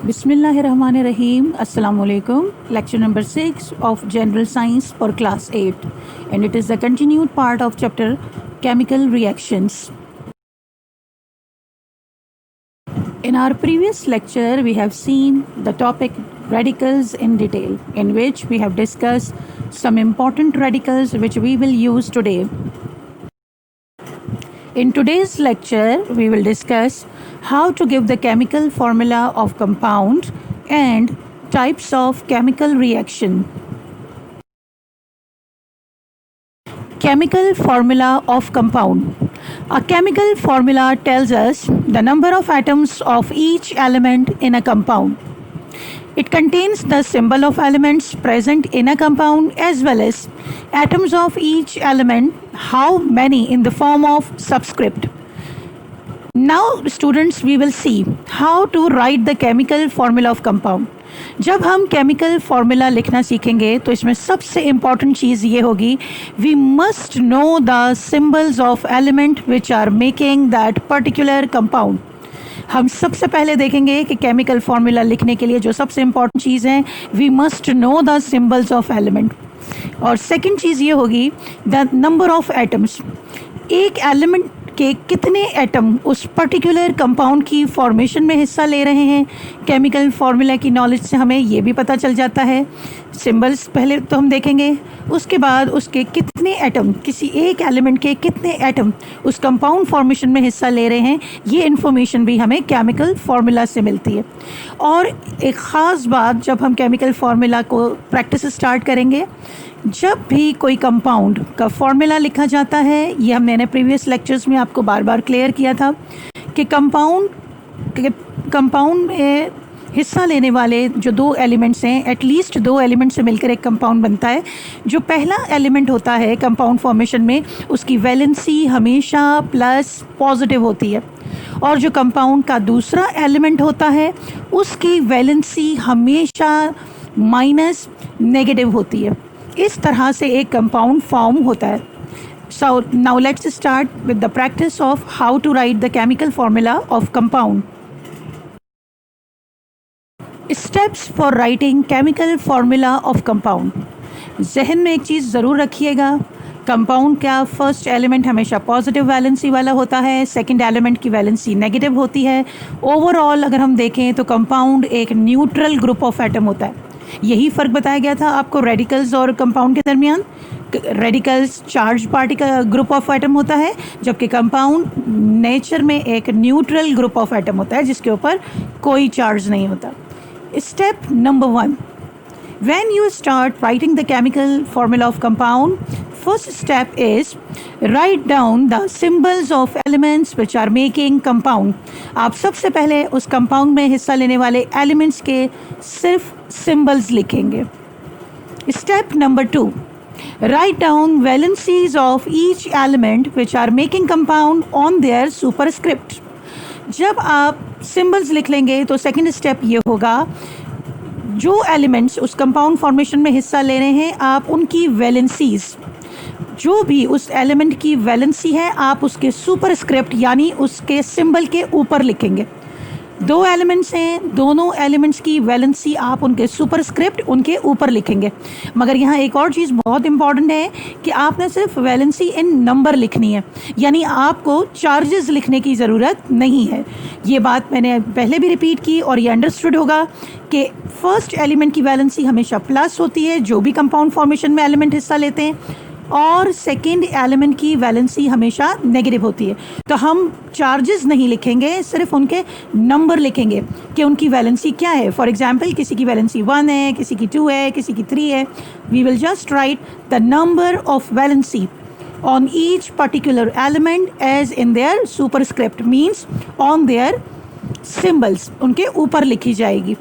Bismillahirrahmanirrahim. Assalamu alaikum. Lecture number 6 of General Science for Class 8, and it is the continued part of chapter Chemical Reactions. In our previous lecture, we have seen the topic radicals in detail, in which we have discussed some important radicals which we will use today. In today's lecture, we will discuss how to give the chemical formula of compound and types of chemical reaction. Chemical formula of compound. A chemical formula tells us the number of atoms of each element in a compound. It contains the symbol of elements present in a compound as well as atoms of each element, how many in the form of subscript. Now students, we will see how to write the chemical formula of compound. जब हम chemical formula लिखना सीखेंगे तो इसमें सबसे important चीज़ ये होगी, we must know the symbols of element which are making that particular compound. हम सबसे पहले देखेंगे कि केमिकल फार्मूला लिखने के लिए जो सबसे इम्पॉर्टेंट चीज़ है, we must know the symbols of element. और सेकंड चीज़ ये होगी द नंबर ऑफ एटम्स. एक एलिमेंट के कितने एटम उस पर्टिकुलर कंपाउंड की फॉर्मेशन में हिस्सा ले रहे हैं. केमिकल फार्मूला की नॉलेज से हमें ये भी पता चल जाता है. सिंबल्स पहले तो हम देखेंगे, उसके बाद उसके कितने एटम, किसी एक एलिमेंट के कितने एटम उस कंपाउंड फॉर्मेशन में हिस्सा ले रहे हैं, ये इन्फॉर्मेशन भी हमें केमिकल फार्मूला से मिलती है. और एक ख़ास बात, जब हम केमिकल फार्मूला को प्रैक्टिस स्टार्ट करेंगे, जब भी कोई कंपाउंड का फॉर्मूला लिखा जाता है, ये हमने प्रीवियस लेक्चर्स में आपको बार बार क्लियर किया था कि कंपाउंड में हिस्सा लेने वाले जो दो एलिमेंट्स हैं, एटलीस्ट दो एलिमेंट से मिलकर एक कंपाउंड बनता है. जो पहला एलिमेंट होता है कंपाउंड फॉर्मेशन में, उसकी वैलेंसी हमेशा प्लस पॉजिटिव होती है, और जो कंपाउंड का दूसरा एलिमेंट होता है उसकी वैलेंसी हमेशा माइनस नेगेटिव होती है. इस तरह से एक कंपाउंड फॉर्म होता है. So now let's start with the practice of how to write the chemical formula of compound. Steps for writing chemical formula of compound. जहन में एक चीज़ ज़रूर रखिएगा, कंपाउंड का फर्स्ट एलिमेंट हमेशा पॉजिटिव वैलेंसी वाला होता है, सेकंड एलिमेंट की वैलेंसी नेगेटिव होती है. ओवरऑल अगर हम देखें तो कंपाउंड एक न्यूट्रल ग्रुप ऑफ एटम होता है. यही फ़र्क बताया गया था आपको रेडिकल्स और कंपाउंड के दरमियान. Radicals charge particle group of atom होता है, जबकि कंपाउंड नेचर में एक न्यूट्रल ग्रुप ऑफ एटम होता है जिसके ऊपर कोई चार्ज नहीं होता. Step number 1. When you start writing the chemical formula of compound, first step is write down the symbols of elements which are making compound. आप सबसे पहले उस कंपाउंड में हिस्सा लेने वाले एलिमेंट्स के सिर्फ सिंबल्स लिखेंगे. Step number 2. Write down valencies of each element which are making compound on their superscript. जब आप सिंबल्स लिख लेंगे तो सेकंड स्टेप ये होगा, जो एलिमेंट्स उस कंपाउंड फॉर्मेशन में हिस्सा ले रहे हैं, आप उनकी वैलेंसीज, जो भी उस एलिमेंट की वैलेंसी है, आप उसके सुपरस्क्रिप्ट यानी उसके सिंबल के ऊपर लिखेंगे. दो एलिमेंट्स हैं, दोनों एलिमेंट्स की वैलेंसी आप उनके सुपरस्क्रिप्ट उनके ऊपर लिखेंगे. मगर यहाँ एक और चीज़ बहुत इंपॉर्टेंट है कि आपने सिर्फ वैलेंसी इन नंबर लिखनी है, यानी आपको चार्जेस लिखने की ज़रूरत नहीं है. ये बात मैंने पहले भी रिपीट की और ये अंडरस्टूड होगा कि फर्स्ट एलिमेंट की वैलेंसी हमेशा प्लस होती है, जो भी कंपाउंड फॉर्मेशन में एलिमेंट हिस्सा लेते हैं, और सेकेंड एलिमेंट की वैलेंसी हमेशा नेगेटिव होती है. तो हम चार्जेस नहीं लिखेंगे, सिर्फ उनके नंबर लिखेंगे कि उनकी वैलेंसी क्या है. फॉर एग्जांपल, किसी की वैलेंसी 1 है, किसी की 2 है, किसी की 3 है. We will just write the number of valency on each particular element as in their superscript, means on their symbols, उनके ऊपर लिखी जाएगी.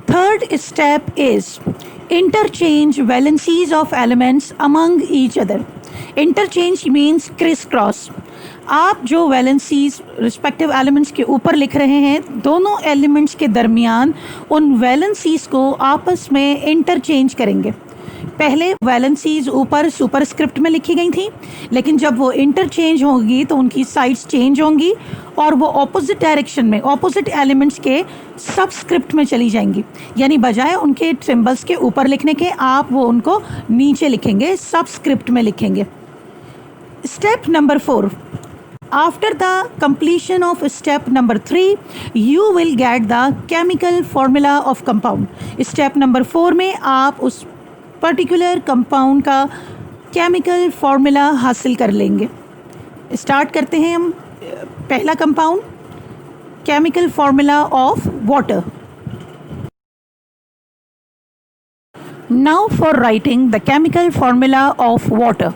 Third step is interchange valencies of elements among each other. Interchange means crisscross. आप जो valencies respective elements के ऊपर लिख रहे हैं, दोनों एलिमेंट्स के दरमियान उन वैलेंसीज को आपस में इंटरचेंज करेंगे. पहले वैलेंसीज ऊपर सुपरस्क्रिप्ट में लिखी गई थी, लेकिन जब वो इंटरचेंज होंगी तो उनकी साइड्स चेंज होंगी और वो ऑपोजिट डायरेक्शन में ऑपोजिट एलिमेंट्स के सबस्क्रिप्ट में चली जाएंगी। यानी बजाय उनके सिंबल्स के ऊपर लिखने के आप वो उनको नीचे लिखेंगे, सबस्क्रिप्ट में लिखेंगे। Step number 4, after the completion of step number 3 you will get the chemical formula of compound। step number 4 में आप उस पर्टिकुलर कंपाउंड का केमिकल फॉर्मूला हासिल कर लेंगे। स्टार्ट करते हैं हम। पहला compound, chemical formula of water. Now for writing the chemical formula of water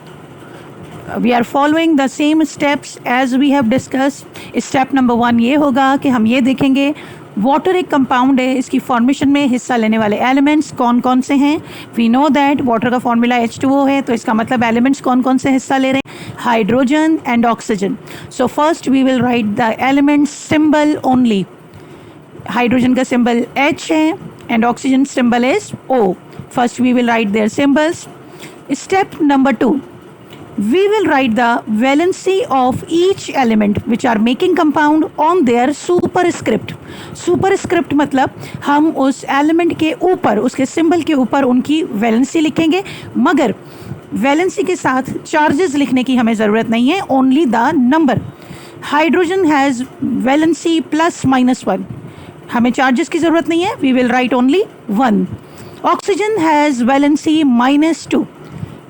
we are following the same steps as we have discussed। Step number 1 ये होगा कि हम ये देखेंगे वाटर एक कंपाउंड है, इसकी फॉर्मेशन में हिस्सा लेने वाले एलिमेंट्स कौन कौन से हैं। वी नो दैट वाटर का फॉर्मूला H2O है, तो इसका मतलब एलिमेंट्स कौन कौन से हिस्सा ले रहे हैं, hydrogen and oxygen. So first we will write the elements symbol only. Hydrogen का सिंबल H है and oxygen symbol is O। First we will write their symbols. Step number 2, we will write the valency of each element which are making compound on their superscript। superscript मतलब हम उस element के ऊपर, उसके symbol के ऊपर उनकी valency लिखेंगे, मगर वैलेंसी के साथ चार्जेस लिखने की हमें ज़रूरत नहीं है, only the number. Hydrogen has valency +-1, हमें चार्जेस की ज़रूरत नहीं है, we will write only 1। Oxygen has valency -2,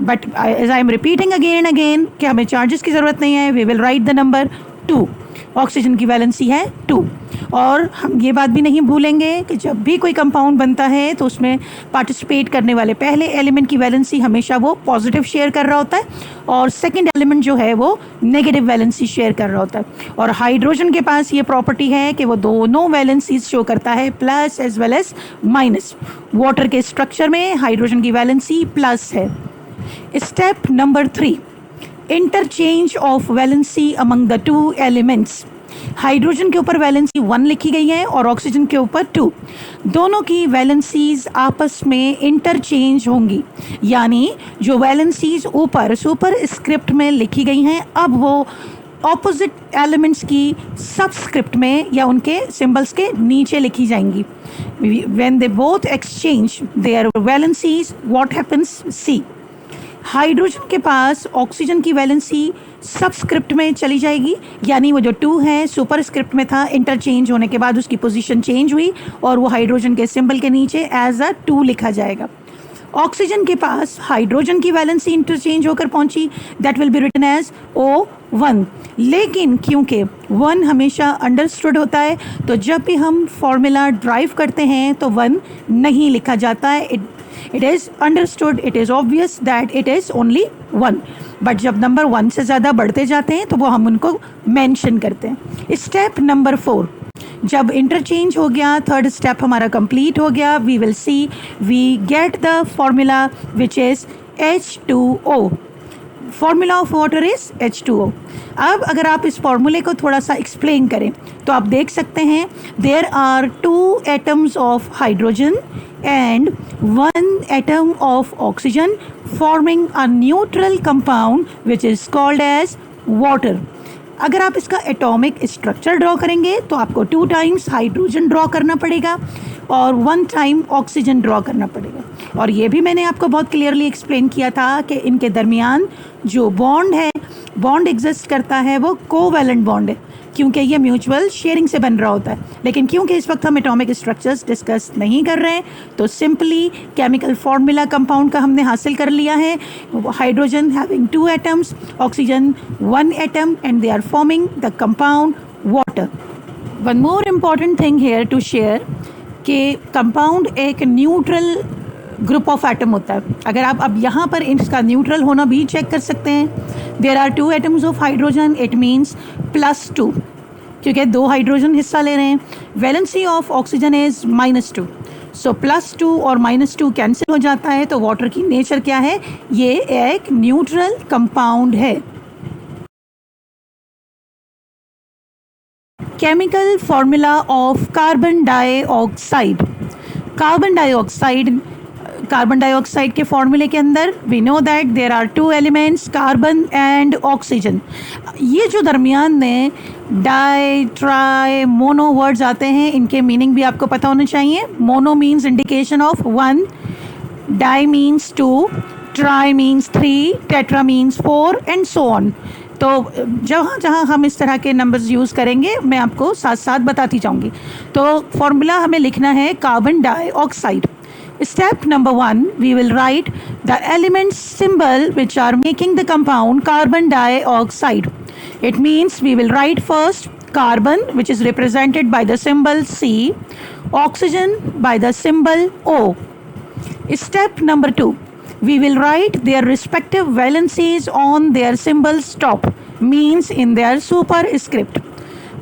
but as I am repeating again again कि हमें चार्जेस की ज़रूरत नहीं है, we will write the number 2। Oxygen की वैलेंसी है 2। और हम ये बात भी नहीं भूलेंगे कि जब भी कोई कंपाउंड बनता है तो उसमें पार्टिसिपेट करने वाले पहले एलिमेंट की वैलेंसी हमेशा वो पॉजिटिव शेयर कर रहा होता है और सेकंड एलिमेंट जो है वो नेगेटिव वैलेंसी शेयर कर रहा होता है। और हाइड्रोजन के पास ये प्रॉपर्टी है कि वो दोनों वैलेंसीज शो करता है, plus as well as minus. Water के स्ट्रक्चर में हाइड्रोजन की वैलेंसी प्लस है। Step number 3, interchange of valency among the two elements. Hydrogen के ऊपर वैलेंसी 1 लिखी गई है और ऑक्सीजन के ऊपर 2। दोनों की वैलेंसीज आपस में इंटरचेंज होंगी, यानी जो वैलेंसीज ऊपर सुपर स्क्रिप्ट में लिखी गई हैं अब वो ऑपोजिट एलिमेंट्स की सबस्क्रिप्ट में या उनके सिंबल्स के नीचे लिखी जाएंगी। When they both exchange their valencies what happens, see. Hydrogen के पास ऑक्सीजन की वैलेंसी सबस्क्रिप्ट में चली जाएगी, यानी वो जो 2 है सुपरस्क्रिप्ट में था, इंटरचेंज होने के बाद उसकी पोजीशन चेंज हुई और वो हाइड्रोजन के सिंबल के नीचे एज अ 2 लिखा जाएगा। ऑक्सीजन के पास हाइड्रोजन की वैलेंसी इंटरचेंज होकर पहुंची, that will be written as O1। लेकिन क्योंकि 1 हमेशा अंडरस्टूड होता है तो जब भी हम फॉर्मूला ड्राइव करते हैं तो 1 नहीं लिखा जाता है। It is understood, it is obvious that it is only 1, but जब नंबर 1 से ज़्यादा बढ़ते जाते हैं तो वो हम उनको मेंशन करते हैं। स्टेप नंबर 4, जब इंटरचेंज हो गया, थर्ड स्टेप हमारा कंप्लीट हो गया, we will see we get the formula which is H2O। Formula of water is H2O। अब अगर आप इस फॉर्मूले को थोड़ा सा एक्सप्लेन करें तो आप देख सकते हैं there are 2 atoms of hydrogen and 1 atom of oxygen forming a neutral compound which is called as water। अगर आप इसका एटॉमिक स्ट्रक्चर ड्रॉ करेंगे तो आपको 2 टाइम्स हाइड्रोजन ड्रॉ करना पड़ेगा और 1 टाइम ऑक्सीजन ड्रॉ करना पड़ेगा। और ये भी मैंने आपको बहुत क्लियरली एक्सप्लेन किया था कि इनके दरमियान जो बॉन्ड है, बॉन्ड एग्जिस्ट करता है वो कोवैलेंट बॉन्ड है, क्योंकि ये म्यूचुअल शेयरिंग से बन रहा होता है। लेकिन क्योंकि इस वक्त हम एटॉमिक स्ट्रक्चर्स डिस्कस नहीं कर रहे हैं तो सिंपली केमिकल फॉर्मूला कंपाउंड का हमने हासिल कर लिया है। Hydrogen having 2 atoms, oxygen 1 atom and they are forming the compound water. One more important thing here to share कि कंपाउंड एक न्यूट्रल ग्रुप ऑफ एटम होता है। अगर आप अब यहाँ पर इसका न्यूट्रल होना भी चेक कर सकते हैं। There are 2 atoms of hydrogen, it means +2, क्योंकि 2 हाइड्रोजन हिस्सा ले रहे हैं। Valency of oxygen is -2, so +2 और -2 कैंसिल हो जाता है। तो वाटर की नेचर क्या है, ये एक न्यूट्रल कंपाउंड है। Chemical formula of carbon dioxide. Carbon dioxide carbon dioxide के फॉर्मूले के अंदर we know that there are two elements, carbon and oxygen. ये जो दरमियान में डाई, ट्राई, मोनो वर्ड्स आते हैं, इनके मीनिंग भी आपको पता होना चाहिए। Mono means indication of one, di means two, tri means three, tetra means four and so on. तो जहाँ जहाँ हम इस तरह के नंबर्स यूज़ करेंगे मैं आपको साथ साथ बताती जाऊँगी। तो फॉर्मूला हमें लिखना है carbon dioxide. Step number 1, we will write the element symbol which are making the compound carbon dioxide. It means we will write first carbon, which is represented by the symbol C, oxygen by the symbol O. Step number 2, we will write their respective valencies on their symbols top, means in their superscript.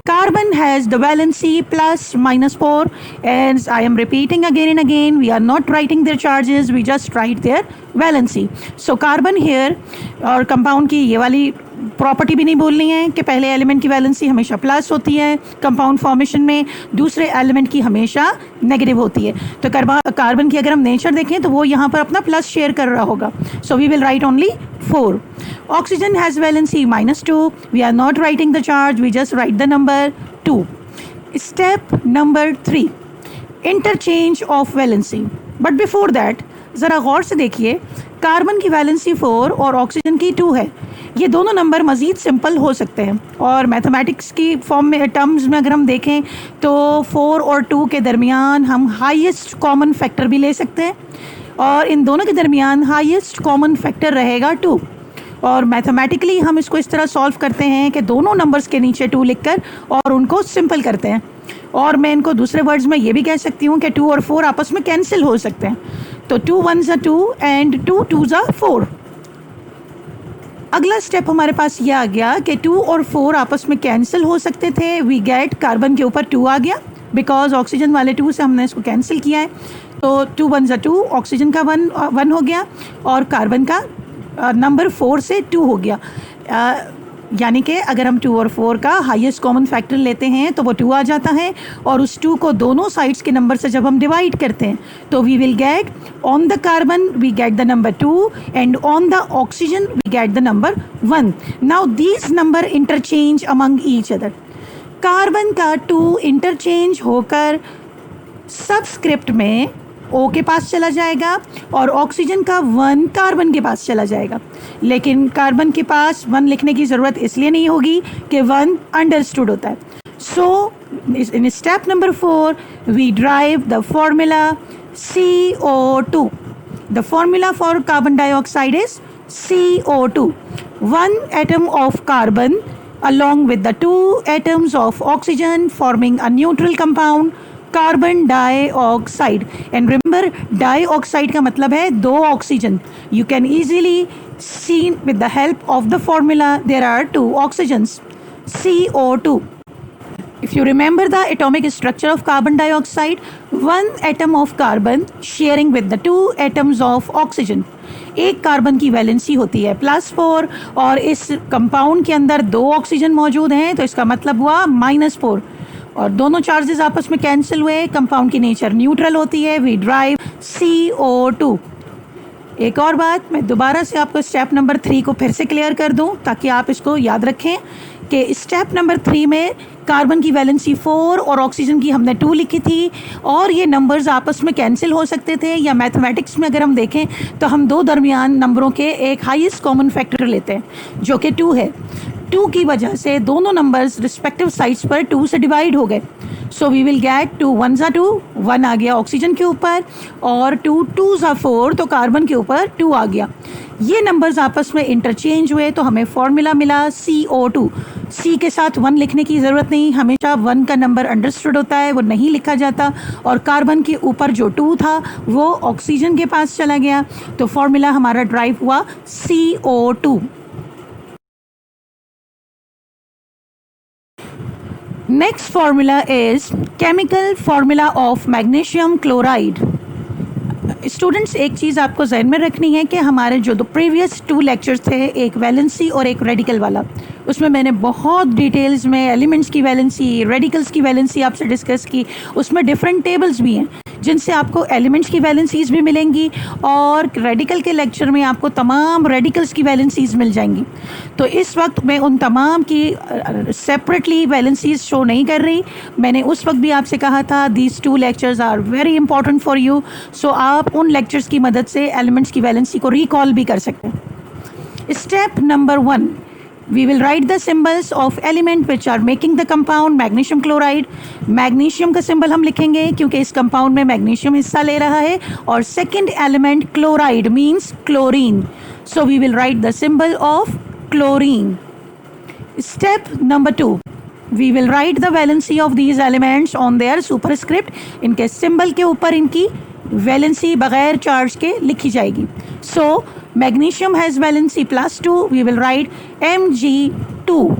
Carbon has the valency plus minus 4, and I am repeating again and again, we are not writing their charges, we just write their valency. So carbon here, और compound की ये वाली property भी नहीं बोलनी है कि पहले एलिमेंट की वैलेंसी हमेशा प्लस होती है कंपाउंड फॉर्मेशन में, दूसरे एलिमेंट की हमेशा नेगेटिव होती है। तो कार्बन की अगर हम नेचर देखें तो वो यहाँ पर अपना प्लस शेयर कर रहा होगा। So we will write only 4. Oxygen has valency -2. We are not writing the charge, we just write the number 2. Step number 3, interchange of valency. But before that, ज़रा गौर से देखिए, कार्बन की वैलेंसी 4 और oxygen की 2 है। ये दोनों नंबर मज़ीद सिंपल हो सकते हैं, और मैथमेटिक्स की फॉर्म में टर्म्स में अगर हम देखें तो 4 और 2 के दरमियान हम हाईएस्ट कॉमन फैक्टर भी ले सकते हैं, और इन दोनों के दरमियान हाईएस्ट कॉमन फैक्टर रहेगा 2। और मैथमेटिकली हम इसको इस तरह सॉल्व करते हैं कि दोनों नंबर्स के नीचे 2 लिखकर और उनको सिंपल करते हैं। और मैं इनको दूसरे वर्ड्स में ये भी कह सकती हूँ कि 2 और 4 आपस में कैंसिल हो सकते हैं। तो 2 1s are 2 and 2 2s are 4। अगला स्टेप हमारे पास ये आ गया कि 2 और 4 आपस में कैंसिल हो सकते थे। वी गेट कार्बन के ऊपर 2 आ गया, बिकॉज ऑक्सीजन वाले 2 से हमने इसको कैंसिल किया है। तो 2 1s are 2, ऑक्सीजन का 1 हो गया, और कार्बन का नंबर 4 से 2 हो गया। यानी कि अगर हम 2 और 4 का हाईएस्ट कॉमन फैक्टर लेते हैं तो वो 2 आ जाता है, और उस 2 को दोनों साइड्स के नंबर से जब हम डिवाइड करते हैं तो we will get on the carbon we get the number 2 and on the oxygen we get the number 1। Now these number interchange among each other. Carbon का 2 इंटरचेंज होकर सबस्क्रिप्ट में O के पास चला जाएगा, और ऑक्सीजन का 1 कार्बन के पास चला जाएगा। लेकिन कार्बन के पास 1 लिखने की ज़रूरत इसलिए नहीं होगी कि 1 अंडरस्टूड होता है। So in step number 4 we derive the formula CO2। The formula for carbon dioxide is CO2। 1 atom of carbon along with the 2 atoms of oxygen forming a neutral compound carbon dioxide. And remember, dioxide का मतलब है 2 oxygen. You can easily see with the help of the formula there are 2 oxygens, CO2। If you remember the atomic structure of carbon dioxide, 1 atom of carbon sharing with the 2 atoms of oxygen। एक carbon की valency होती है +4, और इस compound के अंदर 2 oxygen मौजूद हैं, तो इसका मतलब हुआ -4, और दोनों चार्जेस आपस में कैंसिल हुए। कंपाउंड की नेचर न्यूट्रल होती है। We derive CO2। एक और बात, मैं दोबारा से आपको स्टेप नंबर 3 को फिर से क्लियर कर दूं ताकि आप इसको याद रखें कि स्टेप नंबर 3 में कार्बन की वैलेंसी 4 और ऑक्सीजन की हमने 2 लिखी थी, और ये नंबर्स आपस में कैंसिल हो सकते थे, या मैथमेटिक्स में अगर हम देखें तो हम 2 दरमियान नंबरों के एक हाईएस्ट कॉमन फैक्टर लेते हैं जो कि 2 है। 2 की वजह से दोनों नंबर्स रिस्पेक्टिव साइड्स पर 2 से डिवाइड हो गए। So we will get 2 1s are 2, 1 आ गया ऑक्सीजन के ऊपर, और 2 2s are 4, तो कार्बन के ऊपर 2 आ गया। ये नंबर्स आपस में इंटरचेंज हुए तो हमें फॉर्मूला मिला CO2। C के साथ 1 लिखने की ज़रूरत नहीं, हमेशा 1 का नंबर अंडरस्टूड होता है, वो नहीं लिखा जाता। और कार्बन के ऊपर जो 2 था वो ऑक्सीजन के पास चला गया, तो फॉर्मूला हमारा ड्राइव हुआ CO2। Next formula is chemical formula of magnesium chloride। Students, एक चीज़ आपको जहन में रखनी है कि हमारे जो प्रीवियस 2 लेक्चर्स थे, एक वैलेंसी और एक रेडिकल वाला, उसमें मैंने बहुत डिटेल्स में एलिमेंट्स की वैलेंसी, रेडिकल्स की वैलेंसी आपसे डिस्कस की। उसमें डिफरेंट टेबल्स भी हैं जिनसे आपको एलिमेंट्स की वैलेंसीज भी मिलेंगी और रेडिकल के लेक्चर में आपको तमाम रेडिकल्स की वैलेंसीज मिल जाएंगी। तो इस वक्त मैं उन तमाम की सेपरेटली वैलेंसीज शो नहीं कर रही। मैंने उस वक्त भी आपसे कहा था these 2 lectures are very important for you, so आप उन लेक्चर्स की मदद से एलिमेंट्स की वैलेंसी को रिकॉल भी कर सकते हैं। Step number 1, we will write the symbols of element which are making the compound magnesium chloride। Magnesium का सिंबल हम लिखेंगे क्योंकि इस कंपाउंड में मैग्नीशियम हिस्सा ले रहा है, और second element chloride means chlorine, so we will write the symbol of chlorine. Step number 2, we will write the valency of these elements on their superscript। इनके सिंबल के ऊपर इनकी वैलेंसी बगैर चार्ज के लिखी जाएगी। So magnesium has valency +2, we will write Mg2।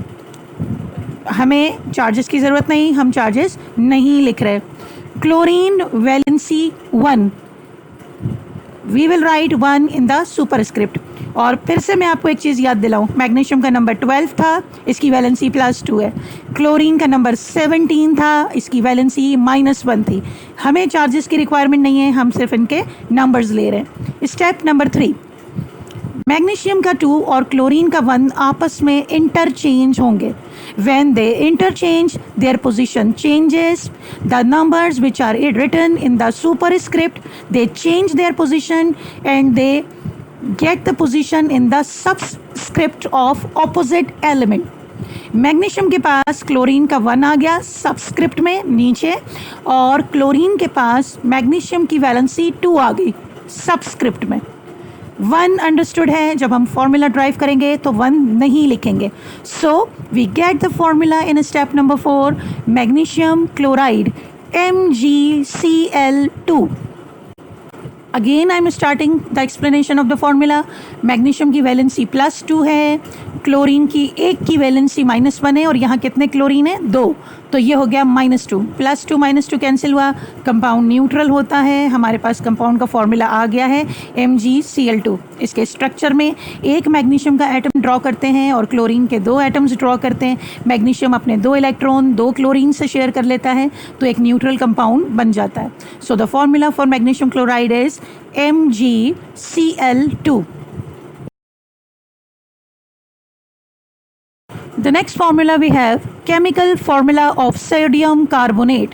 हमें charges की ज़रूरत नहीं, हम चार्जेस नहीं लिख रहे। Chlorine valency 1, we will write 1 in the superscript. और फिर से मैं आपको एक चीज़ याद दिलाऊं, मैग्नीशियम का नंबर 12 था, इसकी वैलेंसी +2 है। क्लोरीन का नंबर 17 था, इसकी वैलेंसी -1 थी। हमें चार्जेस की रिक्वायरमेंट नहीं है, हम सिर्फ इनके नंबर्स ले रहे हैं। स्टेप नंबर 3, मैग्नीशियम का 2 और क्लोरीन का 1 आपस में इंटरचेंज होंगे। When they interchange, their position changes. The numbers which are written in the superscript, they change their position and they get the position in the subscript of opposite element। Magnesium के पास chlorine का 1 आ गया subscript में नीचे, और chlorine के पास magnesium की valency 2 आ गई सबस्क्रिप्ट में। 1 अंडरस्टूड है, जब हम फॉर्मूला ड्राइव करेंगे तो 1 नहीं लिखेंगे। So we get the formula in step number 4, magnesium chloride MgCl2। Again I am starting the explanation of the formula. Magnesium की वैलेंसी +2 है, क्लोरीन की 1 की वैलेंसी -1 है, और यहाँ कितने क्लोरीन है? 2, तो ये हो गया -2 +2 -2 कैंसिल हुआ, कंपाउंड न्यूट्रल होता है। हमारे पास कंपाउंड का फॉर्मूला आ गया है MgCl2। इसके स्ट्रक्चर में एक मैग्नीशियम का एटम ड्रॉ करते हैं और क्लोरीन के 2 एटम्स ड्रॉ करते हैं। मैग्नीशियम अपने 2 इलेक्ट्रॉन 2 क्लोरीन से शेयर कर लेता है, तो एक न्यूट्रल कंपाउंड बन जाता है। So the formula for magnesium chloride is MgCl2। The next formula we have chemical formula of sodium carbonate।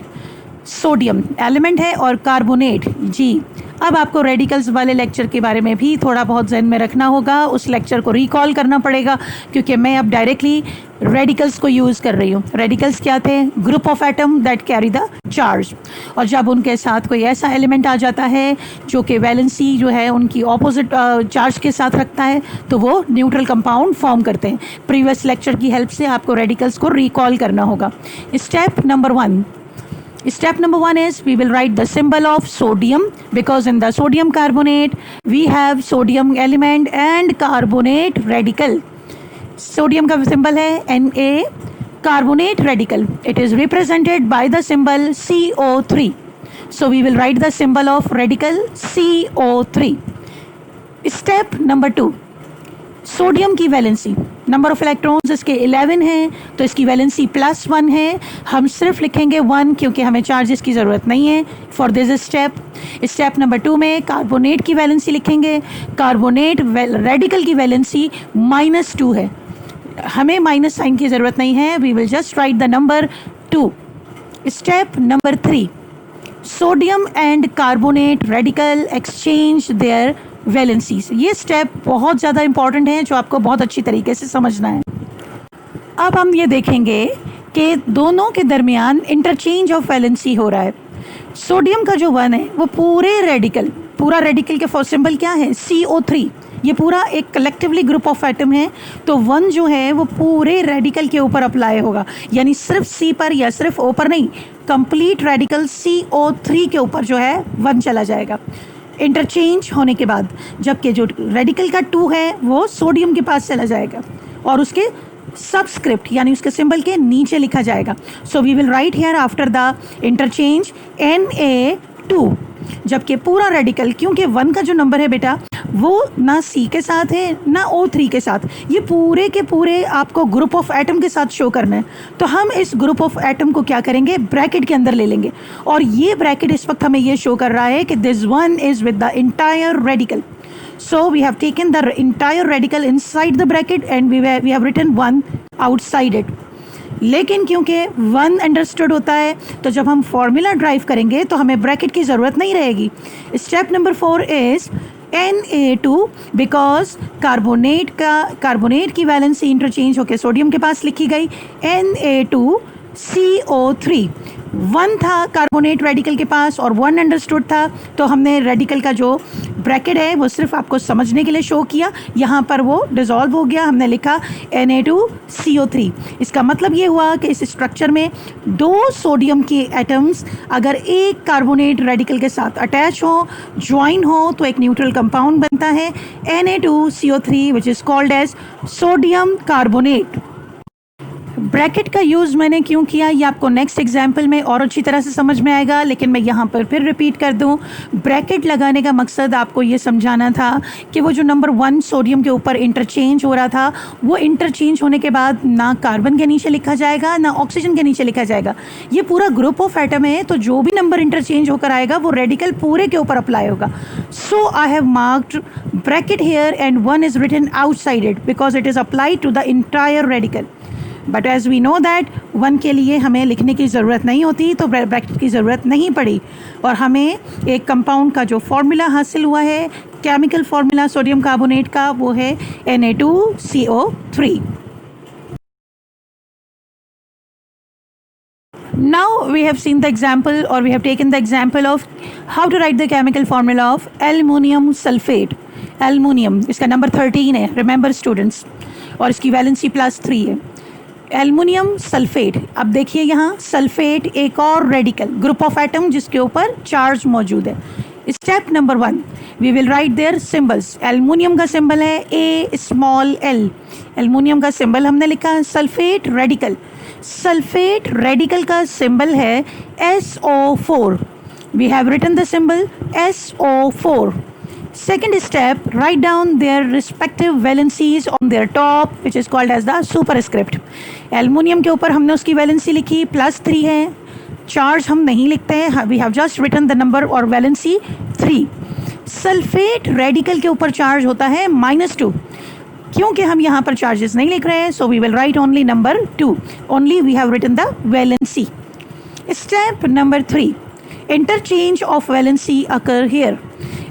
Sodium element है और कार्बोनेट जी। अब आपको रेडिकल्स वाले लेक्चर के बारे में भी थोड़ा बहुत ज़हन में रखना होगा, उस लेक्चर को रिकॉल करना पड़ेगा, क्योंकि मैं अब डायरेक्टली रेडिकल्स को यूज़ कर रही हूँ। रेडिकल्स क्या थे? Group of atom that carry the charge. और जब उनके साथ कोई ऐसा एलिमेंट आ जाता है जो कि वैलेंसी जो है उनकी ऑपोजिट चार्ज के साथ रखता है, तो वो न्यूट्रल कंपाउंड फॉर्म करते हैं। प्रीवियस लेक्चर की हेल्प से आपको रेडिकल्स को रिकॉल करना होगा। Step number 1, Step number 1 is we will write the symbol of sodium, because in the sodium carbonate we have sodium element and carbonate radical। Sodium का symbol है Na, carbonate radical, it is represented by the symbol CO3। So we will write the symbol of radical CO3। Step number 2, sodium की valency, number of electrons इसके 11 हैं, तो इसकी valency +1 है। हम सिर्फ लिखेंगे 1 क्योंकि हमें चार्जेस की ज़रूरत नहीं है for this step. Step number 2 में कार्बोनेट की वैलेंसी लिखेंगे। कार्बोनेट रेडिकल की वैलेंसी -2 है, हमें माइनस साइन की ज़रूरत नहीं है, we will just write the number 2। Step number 3, sodium and carbonate radical exchange their valencies. ये स्टेप बहुत ज़्यादा इंपॉर्टेंट है जो आपको बहुत अच्छी तरीके से समझना है। अब हम ये देखेंगे कि दोनों के दरमियान इंटरचेंज ऑफ वैलेंसी हो रहा है। सोडियम का जो 1 है वो पूरा रेडिकल के सिंबल क्या है? CO3। ये पूरा एक कलेक्टिवली ग्रुप ऑफ एटम है, तो 1 जो है वो पूरे रेडिकल के ऊपर अप्लाई होगा, यानी सिर्फ C पर या सिर्फ O पर नहीं, कंप्लीट रेडिकल CO3 के ऊपर जो है 1 चला जाएगा इंटरचेंज होने के बाद। जबकि जो रेडिकल का 2 है वो सोडियम के पास चला जाएगा और उसके सबस्क्रिप्ट यानी उसके सिंबल के नीचे लिखा जाएगा। So we will write here after the interchange Na2। जबकि पूरा रेडिकल, क्योंकि 1 का जो नंबर है बेटा वो ना C के साथ है ना O3 के साथ, ये पूरे के पूरे आपको ग्रुप ऑफ एटम के साथ शो करना है। तो हम इस ग्रुप ऑफ एटम को क्या करेंगे, ब्रैकेट के अंदर ले लेंगे, और ये ब्रैकेट इस वक्त हमें ये शो कर रहा है कि this one is with the entire radical. So we have taken the entire radical inside the bracket and we have written 1 outside it. लेकिन क्योंकि 1 अंडरस्टूड होता है तो जब हम फॉर्मूला ड्राइव करेंगे तो हमें ब्रैकेट की ज़रूरत नहीं रहेगी। Step number 4 is Na2 because carbonate की वैलेंसी इंटरचेंज होकर सोडियम के पास लिखी गई Na2CO3। 1 था कार्बोनेट रेडिकल के पास और 1 अंडरस्टूड था, तो हमने रेडिकल का जो ब्रैकेट है वो सिर्फ आपको समझने के लिए शो किया, यहाँ पर वो डिसॉल्व हो गया, हमने लिखा Na2CO3। इसका मतलब ये हुआ कि इस स्ट्रक्चर में 2 सोडियम के एटम्स अगर एक कार्बोनेट रेडिकल के साथ अटैच हो, ज्वाइन हो, तो एक न्यूट्रल कंपाउंड बनता है Na2CO3 which is called as sodium carbonate. Bracket का यूज़ मैंने क्यों किया ये आपको नेक्स्ट एग्जाम्पल में और अच्छी तरह से समझ में आएगा, लेकिन मैं यहाँ पर फिर रिपीट कर दूँ। ब्रैकेट लगाने का मकसद आपको ये समझाना था कि वो जो नंबर 1 सोडियम के ऊपर इंटरचेंज हो रहा था, वो इंटरचेंज होने के बाद ना कार्बन के नीचे लिखा जाएगा ना ऑक्सीजन के नीचे लिखा जाएगा। ये पूरा ग्रुप ऑफ एटम है, तो जो भी नंबर इंटरचेंज होकर आएगा वो रेडिकल पूरे के ऊपर अप्लाई होगा। So I have marked bracket here and 1 is written outside it because it is applied to the entire radical. But as we know that 1 के लिए हमें लिखने की ज़रूरत नहीं होती, तो ब्रैकेट की ज़रूरत नहीं पड़ी, और हमें एक कंपाउंड का जो फॉर्मूला हासिल हुआ है, केमिकल फार्मूला सोडियम कार्बोनेट का, वो है Na2CO3। Now we have seen the example, or we have taken the example of how to write the chemical formula of aluminum sulfate। Aluminium इसका नंबर 13 है, रिमेंबर स्टूडेंट्स, और इसकी valency +3 है। Aluminium sulphate, अब देखिए यहाँ सल्फेट एक और रेडिकल ग्रुप ऑफ एटम जिसके ऊपर चार्ज मौजूद है। Step number 1 we will write their symbols. Aluminium का सिंबल है A⁻L। एल्युमिनियम का सिंबल हमने लिखा है सल्फेट रेडिकल। सल्फेट रेडिकल का सिंबल है SO4। We have written the symbol SO4। Second step, write down their respective valencies on their top, which is called as the superscript। Aluminium के ऊपर हमने उसकी वैलेंसी लिखी +3 है, चार्ज हम नहीं लिखते हैं, we have just written the number और वैलेंसी 3। सल्फेट रेडिकल के ऊपर चार्ज होता है -2, क्योंकि हम यहाँ पर चार्जेस नहीं लिख रहे हैं, so we will write only number 2, only we have written the valency. Step number 3, interchange of valency occur here.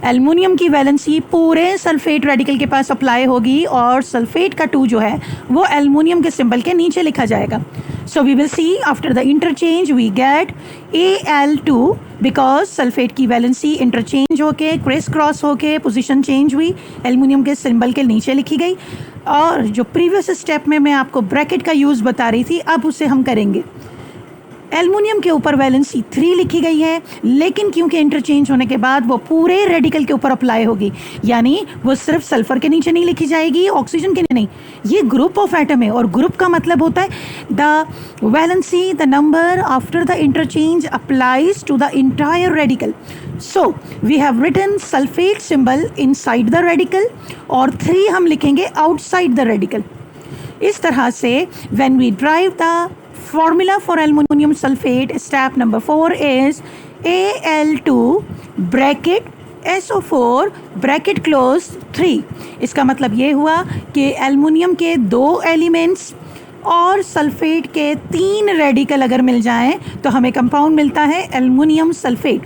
Aluminium की वैलेंसी पूरे सल्फेट रेडिकल के पास अप्लाई होगी, और सल्फेट का 2 जो है वो एल्युमिनियम के सिंबल के नीचे लिखा जाएगा। So we will see after the interchange we get Al2 because sulphate की वैलेंसी इंटरचेंज होके क्रिस क्रॉस होके पोजीशन चेंज हुई, एल्युमिनियम के सिंबल के नीचे लिखी गई। और जो प्रीवियस स्टेप में मैं आपको ब्रैकेट का यूज़ बता रही थी, अब उसे हम करेंगे। एल्युमिनियम के ऊपर वैलेंसी 3 लिखी गई है, लेकिन क्योंकि इंटरचेंज होने के बाद वो पूरे रेडिकल के ऊपर अप्लाई होगी, यानी वो सिर्फ सल्फर के नीचे नहीं लिखी जाएगी, ऑक्सीजन के नहीं। ये ग्रुप ऑफ एटम है, और ग्रुप का मतलब होता है the valency the number after the interchange applies to the entire radical. So we have written sulphate symbol inside the radical, और 3 हम लिखेंगे आउटसाइड द रेडिकल। इस तरह से when we derive the formula for aluminum sulfate, step number 4 is Al2 bracket SO4 bracket close 3। इसका मतलब ये हुआ कि एल्युमिनियम के 2 एलिमेंट्स और सल्फेट के 3 रेडिकल अगर मिल जाएं तो हमें कंपाउंड मिलता है एल्युमिनियम सल्फेट।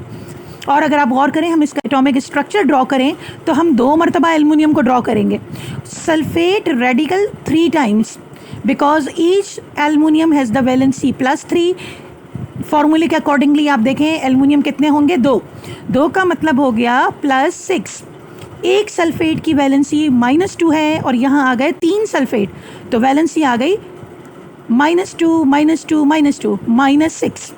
और अगर आप गौर करें, हम इसका एटॉमिक स्ट्रक्चर ड्रॉ करें तो हम 2 मरतबा एल्युमिनियम को ड्रॉ करेंगे। Sulphate radical 3 times because each aluminum has the valency +3। फॉर्मूले के अकॉर्डिंगली आप देखें एल्युमिनियम कितने होंगे, 2 का मतलब हो गया +6। एक सल्फेट की वैलेंसी -2 है, और यहाँ आ गए 3 सल्फेट, तो वैलेंसी आ गई -2 -2 -2 -6।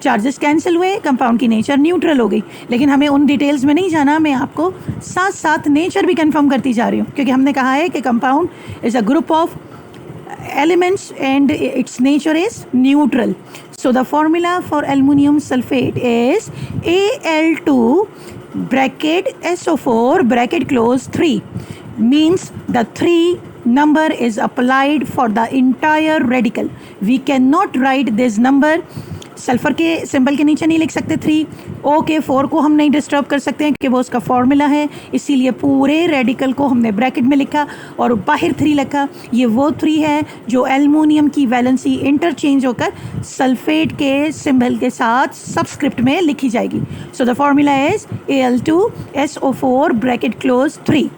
चार्जेस कैंसिल हुए, कंपाउंड की नेचर न्यूट्रल हो गई। लेकिन हमें उन डिटेल्स में नहीं जाना, मैं आपको साथ साथ नेचर भी कंफर्म करती जा रही हूँ, क्योंकि हमने कहा है कि compound is a group of elements and its nature is neutral. So the formula for aluminum sulfate is Al2 bracket SO4 bracket close 3, means the 3 number is applied for the entire radical. We cannot write this number, sulphur के symbol के नीचे नहीं लिख सकते 3, ओ के 4 को हम नहीं डिस्टर्ब कर सकते हैं क्योंकि वो उसका फॉर्मूला है, इसीलिए पूरे रेडिकल को हमने ब्रैकेट में लिखा और बाहर 3 लिखा. ये वो 3 है जो एल्युमिनियम की वैलेंसी इंटरचेंज होकर सल्फेट के सिंबल के साथ सबस्क्रिप्ट में लिखी जाएगी. So the formula is Al2SO4 bracket close 3.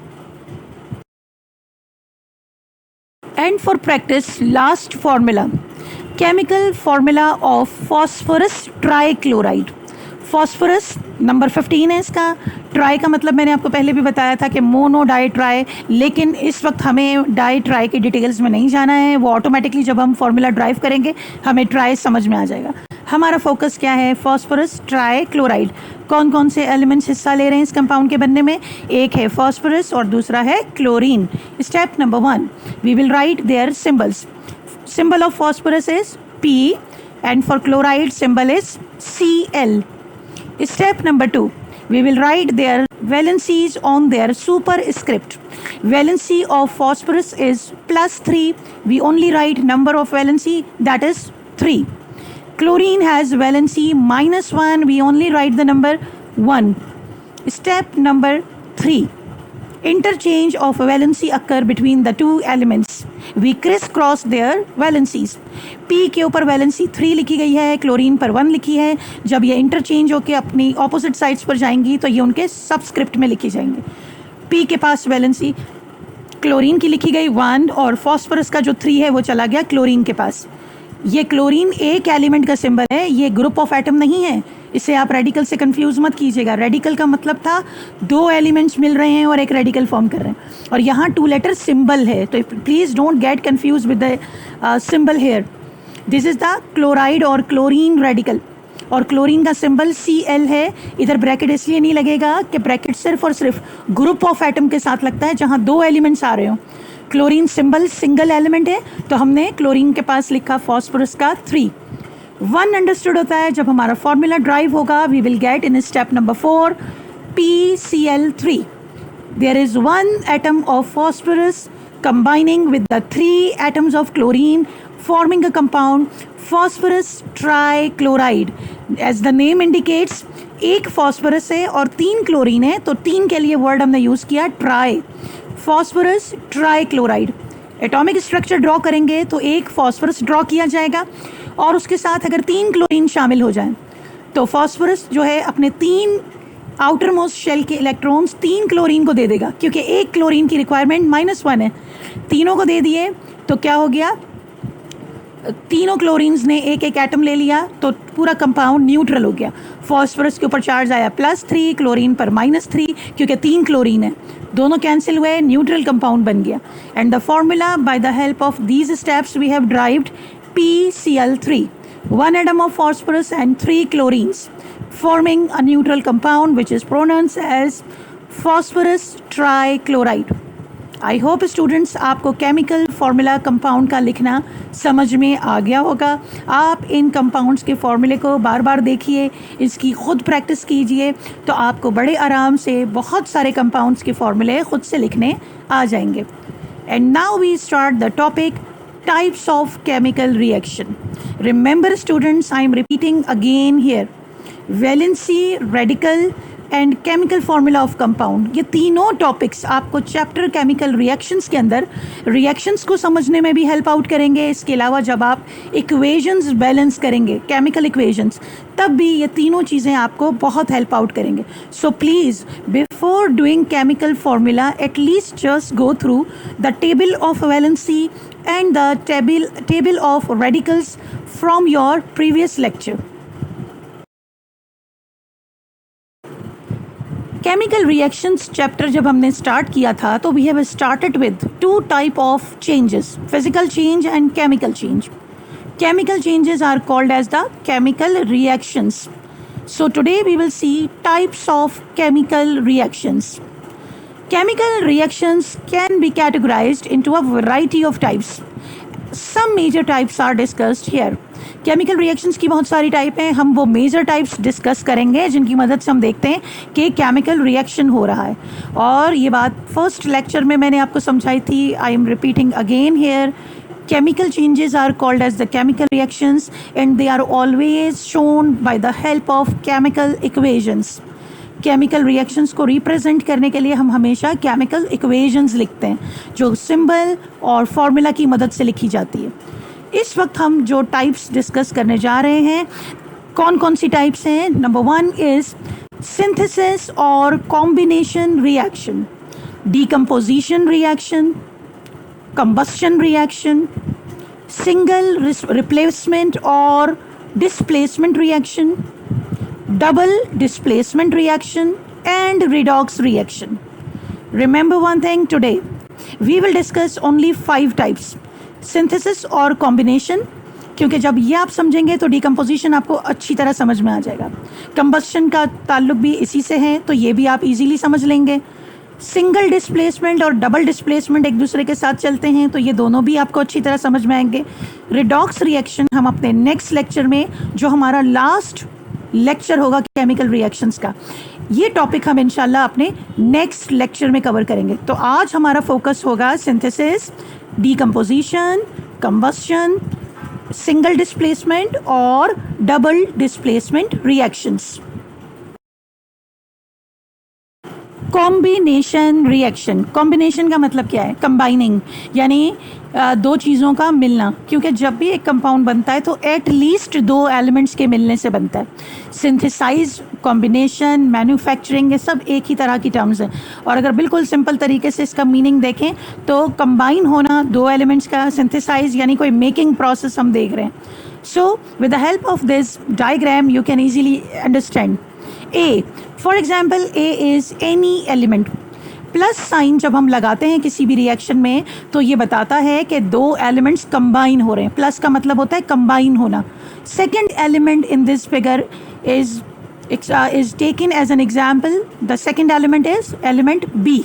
And for practice, last formula, chemical formula of phosphorus trichloride. phosphorus number 15 है इसका. ट्राई का मतलब मैंने आपको पहले भी बताया था कि मोनो डाई ट्राई, लेकिन इस वक्त हमें डाई ट्राई के डिटेल्स में नहीं जाना है. वो ऑटोमेटिकली जब हम फॉर्मूला ड्राइव करेंगे हमें ट्राई समझ में आ जाएगा. हमारा फोकस क्या है? Phosphorus trichloride. कौन कौन से एलिमेंट्स हिस्सा ले रहे हैं इस कंपाउंड के बनने में? एक है फॉस्फोरस और दूसरा है chlorine. Step number 1, we will write their symbols. Symbol of phosphorus is P and for chloride symbol is Cl. Step number 2, we will write their valencies on their superscript. Valency of phosphorus is +3. We only write number of valency, that is 3. Chlorine has valency -1. We only write the number 1. Step number 3, interchange of valency occur between the two elements. We crisscross their valencies. P के ऊपर valency 3 लिखी गई है, chlorine पर 1 लिखी है. जब ये इंटरचेंज होकर अपनी ऑपोजिट साइड्स पर जाएंगी तो ये उनके सबस्क्रिप्ट में लिखी जाएंगे. P के पास वैलेंसी क्लोरीन की लिखी गई 1 और फॉस्फोरस का जो 3 है वो चला गया क्लोरीन के पास. ये क्लोरीन एक एलिमेंट का सिंबल है, ये ग्रुप ऑफ एटम नहीं है. इसे आप रेडिकल से कंफ्यूज मत कीजिएगा. रेडिकल का मतलब था 2 एलिमेंट्स मिल रहे हैं और एक रेडिकल फॉर्म कर रहे हैं, और यहाँ 2 लेटर सिंबल है. तो please don't get confuse with the symbol here. This is the chloride और क्लोरीन रेडिकल, और क्लोरीन का सिंबल Cl है. इधर ब्रैकेट इसलिए नहीं लगेगा कि ब्रैकेट सिर्फ और सिर्फ ग्रुप ऑफ एटम के साथ लगता है जहाँ 2 एलिमेंट्स आ रहे हो. क्लोरीन सिंबल सिंगल एलिमेंट है, तो हमने क्लोरीन के पास लिखा फॉस्फोरस का 3. 1 अंडरस्टूड होता है जब हमारा फॉर्मूला ड्राइव होगा. We will get in step number 4 PCl3. There is 1 atom of phosphorus combining with the 3 atoms of chlorine forming a compound phosphorus trichloride. As the name indicates, एक phosphorus है और 3 chlorine है, तो 3 के लिए word हमने use किया try. Phosphorus trichloride. Atomic structure draw करेंगे तो एक फॉस्फोरस ड्रॉ किया जाएगा और उसके साथ अगर 3 क्लोरीन शामिल हो जाएं तो फॉस्फोरस जो है अपने 3 आउटर मोस्ट शेल के इलेक्ट्रॉन्स 3 क्लोरीन को दे देगा, क्योंकि एक क्लोरीन की रिक्वायरमेंट -1 है. तीनों को दे दिए तो क्या हो गया? तीनों क्लोरीन्स ने एक एक एटम ले लिया तो पूरा कंपाउंड न्यूट्रल हो गया. फॉस्फोरस के ऊपर चार्ज आया +3, क्लोरीन पर -3, क्योंकि 3 क्लोरीन है. दोनों कैंसिल हुए, न्यूट्रल कंपाउंड बन गया. And the formula by the help of these steps we have derived PCl3, 1 atom of phosphorus and 3 chlorines forming a neutral compound which is pronounced as phosphorus trichloride. I hope students आपको chemical formula compound का लिखना समझ में आ गया होगा. आप इन compounds के फार्मूले को बार बार देखिए, इसकी खुद प्रैक्टिस कीजिए, तो आपको बड़े आराम से बहुत सारे कंपाउंड्स के फार्मूले खुद से लिखने आ जाएंगे. And now we start the topic types of chemical reaction. Remember students, I am repeating again here, valency, radical and chemical formula of compound, ये तीनों टॉपिक्स आपको चैप्टर केमिकल रिएक्शंस के अंदर रिएक्शंस को समझने में भी हेल्प आउट करेंगे. इसके अलावा जब आप इक्वेशंस बैलेंस करेंगे, केमिकल इक्वेशंस, तब भी ये तीनों चीज़ें आपको बहुत हेल्प आउट करेंगे. So please before doing chemical formula at least just go through the table of valency and the table of radicals from your previous lecture. Chemical reactions chapter जब हमने स्टार्ट किया था तो we have started with 2 type of changes, physical change and chemical change. Chemical changes are called as the chemical reactions. So today we will see types of chemical reactions. Chemical reactions can be categorized into a variety of types. Some major types are discussed here. Chemical reactions की बहुत सारी type हैं, हम वो major types discuss करेंगे जिनकी मदद से हम देखते हैं कि केमिकल रिएक्शन हो रहा है। और ये बात फर्स्ट लेक्चर में मैंने आपको समझाई थी, आई am repeating again here. Chemical changes are called as the chemical reactions and they are always shown by the help of chemical equations. Chemical reactions को रिप्रेजेंट करने के लिए हम हमेशा केमिकल इक्वेशंस लिखते हैं जो सिंबल और फॉर्मूला की मदद से लिखी जाती है। इस वक्त हम जो टाइप्स डिस्कस करने जा रहे हैं, कौन कौन सी टाइप्स हैं? नंबर 1 इज सिंथेसिस और combination reaction, decomposition reaction, combustion reaction, single replacement or displacement reaction, double displacement reaction and redox reaction. Remember one thing, today we will discuss only 5 types: synthesis और combination, क्योंकि जब ये आप समझेंगे तो decomposition आपको अच्छी तरह समझ में आ जाएगा। कंबस्शन का ताल्लुक भी इसी से है, तो ये भी आप इजीली समझ लेंगे। सिंगल डिस्प्लेसमेंट और डबल डिस्प्लेसमेंट एक दूसरे के साथ चलते हैं, तो ये दोनों भी आपको अच्छी तरह समझ में आएंगे। रिडॉक्स रिएक्शन हम अपने नेक्स्ट लेक्चर में, जो हमारा लास्ट लेक्चर होगा केमिकल रिएक्शंस का, ये टॉपिक हम इंशाल्लाह अपने नेक्स्ट लेक्चर में कवर करेंगे। तो आज हमारा फोकस होगा synthesis, decomposition, combustion, single displacement और double displacement reactions. Combination reaction, combination का मतलब क्या है? कंबाइनिंग, यानी दो चीज़ों का मिलना, क्योंकि जब भी एक कंपाउंड बनता है तो एट लीस्ट 2 एलिमेंट्स के मिलने से बनता है। सिंथेसाइज, कॉम्बिनेशन, मैन्युफैक्चरिंग, ये सब एक ही तरह की टर्म्स हैं। और अगर बिल्कुल सिंपल तरीके से इसका मीनिंग देखें तो कंबाइन होना 2 एलिमेंट्स का, सिंथेसाइज यानी कोई मेकिंग प्रोसेस हम देख रहे हैं। So with the help of this diagram you can easily understand. A, for example, A is any element. Plus sign जब हम लगाते हैं किसी भी रिएक्शन में तो ये बताता है कि 2 एलिमेंट्स कंबाइन हो रहे हैं। प्लस का मतलब होता है कंबाइन होना। Second element in this figure is taken as an example. The second element is element B.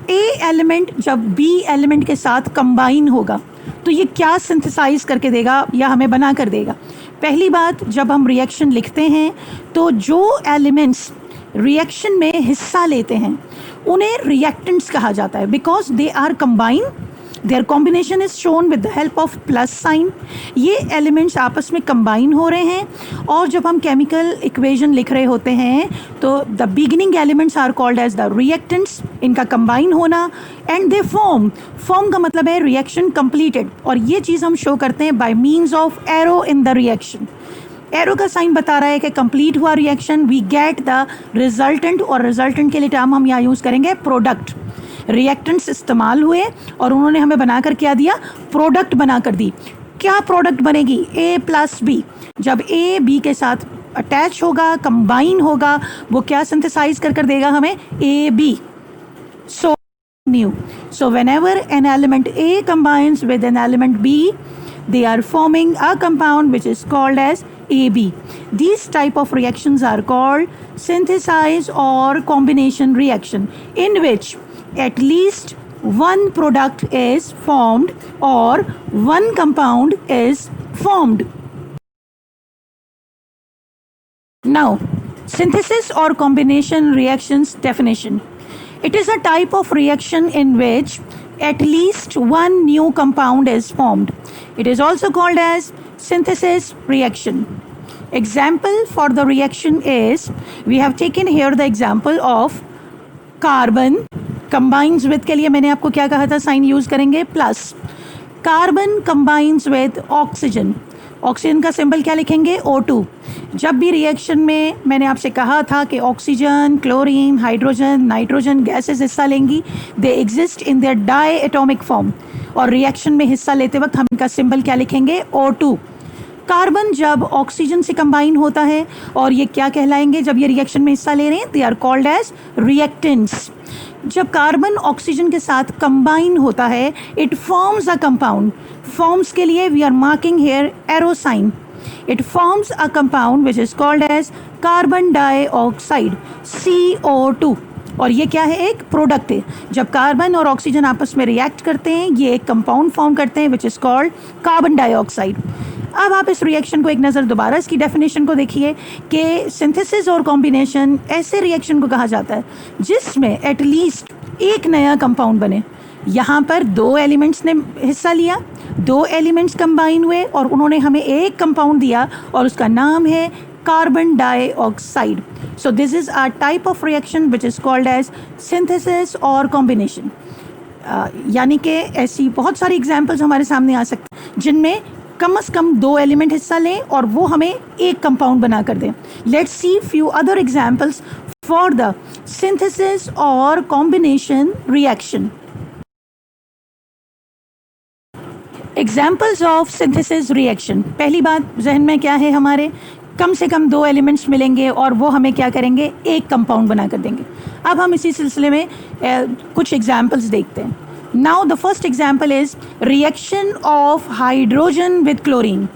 A element जब B एलिमेंट के साथ कंबाइन होगा तो ये क्या सिंथेसाइज करके देगा या हमें बना कर देगा? पहली बात, जब हम रिएक्शन लिखते हैं तो जो एलिमेंट्स रिएक्शन में हिस्सा लेते हैं उन्हें रिएक्टेंट्स कहा जाता है, because they are combine, their combination is shown with the help of plus sign. ये एलिमेंट्स आपस में कंबाइन हो रहे हैं और जब हम केमिकल इक्वेशन लिख रहे होते हैं तो the beginning elements are called as the reactants, इनका कंबाइन होना, एंड दे फॉर्म का मतलब है रिएक्शन कंप्लीटेड। और ये चीज़ हम शो करते हैं by means of arrow in the reaction. Arrow का साइन बता रहा है कि कंप्लीट हुआ reaction, we get the resultant, और रिजल्टेंट के लिए टर्म हम यहाँ यूज़ करेंगे प्रोडक्ट। रिएक्टेंट्स इस्तेमाल हुए और उन्होंने हमें बनाकर क्या दिया? प्रोडक्ट बनाकर दी। क्या प्रोडक्ट बनेगी? A plus B. जब A B के साथ अटैच होगा, कंबाइन होगा, वो क्या सिंथेसाइज कर देगा हमें? AB. So new. So whenever an element A combines with an element B, they are forming a compound which is called as AB. These type of reactions are called synthesis or combination reaction, in which at least one product is formed or one compound is formed. Now, synthesis or combination reactions definition. It is a type of reaction in which at least one new compound is formed. It is also called as synthesis reaction. Example for the reaction is, we have taken here the example of carbon combines with, के लिए मैंने आपको क्या कहा था? Sign use करेंगे plus. Carbon combines with oxygen, oxygen का symbol क्या लिखेंगे? O2। जब भी रिएक्शन में मैंने आपसे कहा था कि oxygen, chlorine, hydrogen, nitrogen gases हिस्सा लेंगी, they exist in their diatomic form, और रिएक्शन में हिस्सा लेते वक्त हम इनका सिंबल क्या लिखेंगे? O2। कार्बन जब ऑक्सीजन से कंबाइन होता है, और ये क्या कहलाएंगे जब ये रिएक्शन में हिस्सा ले रहे हैं? They are called as reactants. जब कार्बन ऑक्सीजन के साथ कंबाइन होता है, it forms a compound. Forms के लिए we are marking here arrow sign. It forms a compound which is called as carbon dioxide, CO2। और ये क्या है, एक प्रोडक्ट है। जब कार्बन और ऑक्सीजन आपस में रिएक्ट करते हैं ये एक कंपाउंड फॉर्म करते हैं विच इज़ कॉल्ड कार्बन डाइऑक्साइड। अब आप इस रिएक्शन को एक नज़र दोबारा इसकी डेफिनेशन को देखिए कि सिंथेसिस और कॉम्बिनेशन ऐसे रिएक्शन को कहा जाता है जिसमें एटलीस्ट एक नया कंपाउंड बने। यहाँ पर दो एलिमेंट्स ने हिस्सा लिया, दो एलिमेंट्स कंबाइन हुए और उन्होंने हमें एक कंपाउंड दिया और उसका नाम है carbon dioxide. So this is a type of reaction which is called as synthesis और कॉम्बिनेशन। यानी कि ऐसी बहुत सारी एग्जाम्पल्स हमारे सामने आ सकती हैं जिनमें कम से कम दो एलिमेंट हिस्सा लें और वो हमें एक कंपाउंड बना कर दें। Let's see few other examples for the synthesis और combination reaction. Examples of synthesis reaction. पहली बात जहन में क्या है हमारे, कम से कम दो एलिमेंट्स मिलेंगे और वो हमें क्या करेंगे, एक कंपाउंड बना कर देंगे। अब हम इसी सिलसिले में कुछ एग्जाम्पल्स देखते हैं। Now the first example is reaction of hydrogen with chlorine.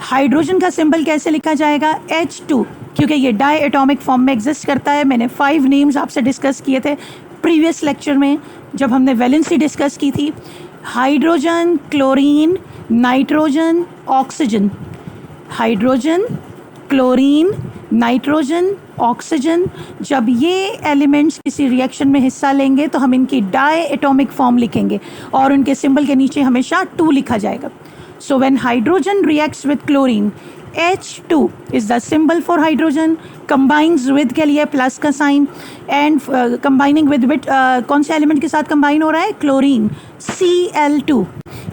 Hydrogen का सिंबल कैसे लिखा जाएगा, H2, क्योंकि ये डाई एटॉमिक फॉर्म में एग्जिस्ट करता है। मैंने 5 नेम्स आपसे डिस्कस किए थे प्रीवियस लेक्चर में जब हमने वैलेंसी डिस्कस की थी। Hydrogen, chlorine, nitrogen, oxygen. Hydrogen, chlorine, nitrogen, oxygen. जब ये एलिमेंट्स किसी रिएक्शन में हिस्सा लेंगे तो हम इनकी डाई एटॉमिक फॉर्म लिखेंगे और उनके सिंबल के नीचे हमेशा 2 लिखा जाएगा। So when hydrogen reacts with chlorine, H2 is the symbol for hydrogen, combines with के लिए प्लस का साइन, एंड combining with कौन से एलिमेंट के साथ कंबाइन हो रहा है, क्लोरीन, Cl2।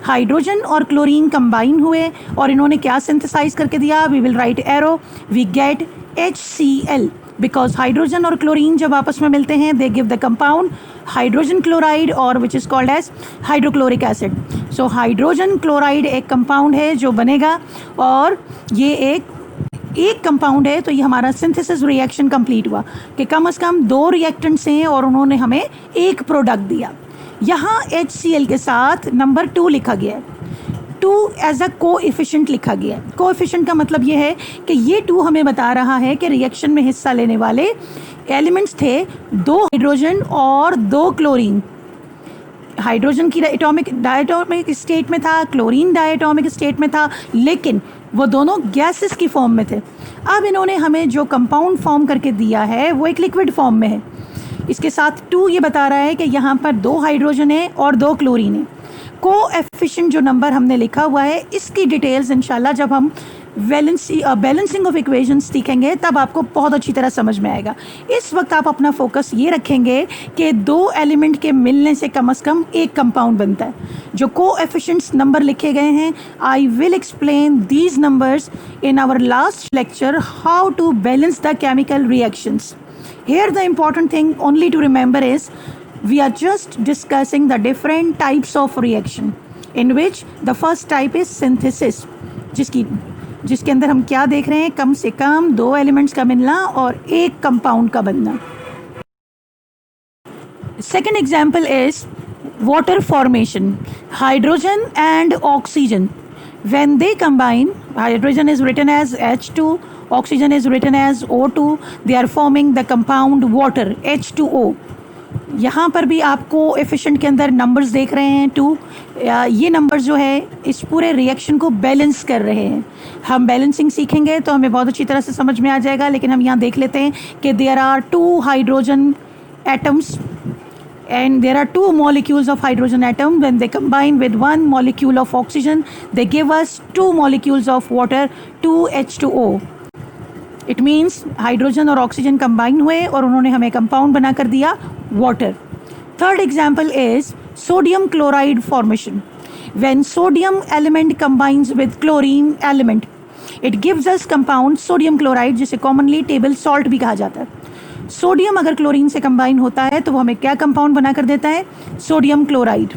हाइड्रोजन और क्लोरीन कंबाइन हुए और इन्होंने क्या सिंथेसाइज करके दिया, we will write arrow, we get HCl, because hydrogen और क्लोरीन जब आपस में मिलते हैं they give the compound hydrogen chloride और which is called as hydrochloric acid. So hydrogen chloride एक कंपाउंड है जो बनेगा और ये एक कंपाउंड है। तो ये हमारा सिंथेसिस रिएक्शन कंप्लीट हुआ कि कम से कम 2 रिएक्टेंट्स हैं और उन्होंने हमें एक प्रोडक्ट दिया। यहाँ HCl के साथ नंबर 2 लिखा गया है, 2 एज अ कोएफिशिएंट लिखा गया है। कोएफिशिएंट का मतलब ये है कि ये 2 हमें बता रहा है कि रिएक्शन में हिस्सा लेने वाले एलिमेंट्स थे 2 हाइड्रोजन और 2 क्लोरीन। हाइड्रोजन की डायटोमिक स्टेट में था, क्लोरीन डायटोमिक स्टेट में था, लेकिन वो दोनों गैसेस की फॉर्म में थे। अब इन्होंने हमें जो कंपाउंड फॉर्म करके दिया है वो एक लिक्विड फॉर्म में है। इसके साथ 2 ये बता रहा है कि यहाँ पर 2 हाइड्रोजन है और 2 क्लोरीन है। कोएफिशिएंट जो नंबर हमने लिखा हुआ है इसकी डिटेल्स इंशाल्लाह जब हम बैलेंसिंग ऑफ इक्वेशंस सीखेंगे तब आपको बहुत अच्छी तरह समझ में आएगा। इस वक्त आप अपना फोकस ये रखेंगे कि 2 एलिमेंट के मिलने से कम एक कंपाउंड बनता है। जो कोएफिशिएंट्स नंबर लिखे गए हैं, I will explain these numbers in our last lecture how to balance the chemical reactions. Here the important thing only to remember is we are just discussing the different types of reaction in which the first type is synthesis, जिसके अंदर हम क्या देख रहे हैं, कम से कम 2 elements का मिलना और एक कंपाउंड का बनना। Second example is water formation. Hydrogen and oxygen, when they combine, hydrogen is written as H2, oxygen is written as O2, they are forming the compound water, H2O. यहाँ पर भी आपको एफिशिएंट के अंदर नंबर्स देख रहे हैं 2। ये नंबर्स जो है इस पूरे रिएक्शन को बैलेंस कर रहे हैं। हम बैलेंसिंग सीखेंगे तो हमें बहुत अच्छी तरह से समझ में आ जाएगा, लेकिन हम यहाँ देख लेते हैं कि there are 2 hydrogen atoms and there are 2 molecules of hydrogen atom. When they combine with 1 molecule of oxygen they give us 2 molecules of water, 2H2O. It means hydrogen और ऑक्सीजन कंबाइन हुए और उन्होंने हमें कंपाउंड बना कर दिया water. Third example is sodium chloride formation. When sodium element combines with chlorine element it gives us compound sodium chloride, जिसे commonly table salt भी कहा जाता है। सोडियम अगर क्लोरीन से कंबाइन होता है तो वो हमें क्या कंपाउंड बना कर देता है, sodium chloride.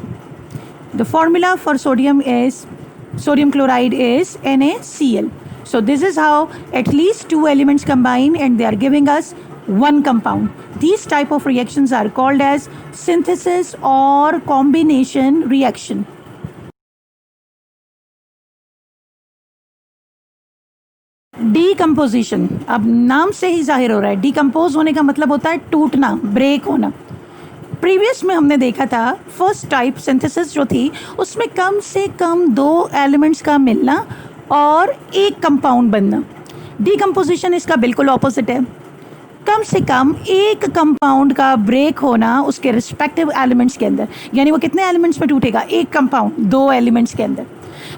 The formula for sodium chloride is NaCl. So this is how at least 2 elements combine and they are giving us 1 compound. These type of reactions are called as synthesis or combination reaction. D decomposition, अब नाम से ही जाहिर हो रहा है, decompose होने का मतलब होता है टूटना, ब्रेक होना। प्रीवियस में हमने देखा था फर्स्ट टाइप सिंथेसिस जो थी उसमें कम से कम 2 एलिमेंट्स का मिलना और एक कंपाउंड बनना। डीकम्पोजिशन इसका बिल्कुल ऑपोजिट है, कम से कम एक कंपाउंड का ब्रेक होना उसके रिस्पेक्टिव एलिमेंट्स के अंदर। यानी वो कितने एलिमेंट्स में टूटेगा? एक कंपाउंड 2 एलिमेंट्स के अंदर,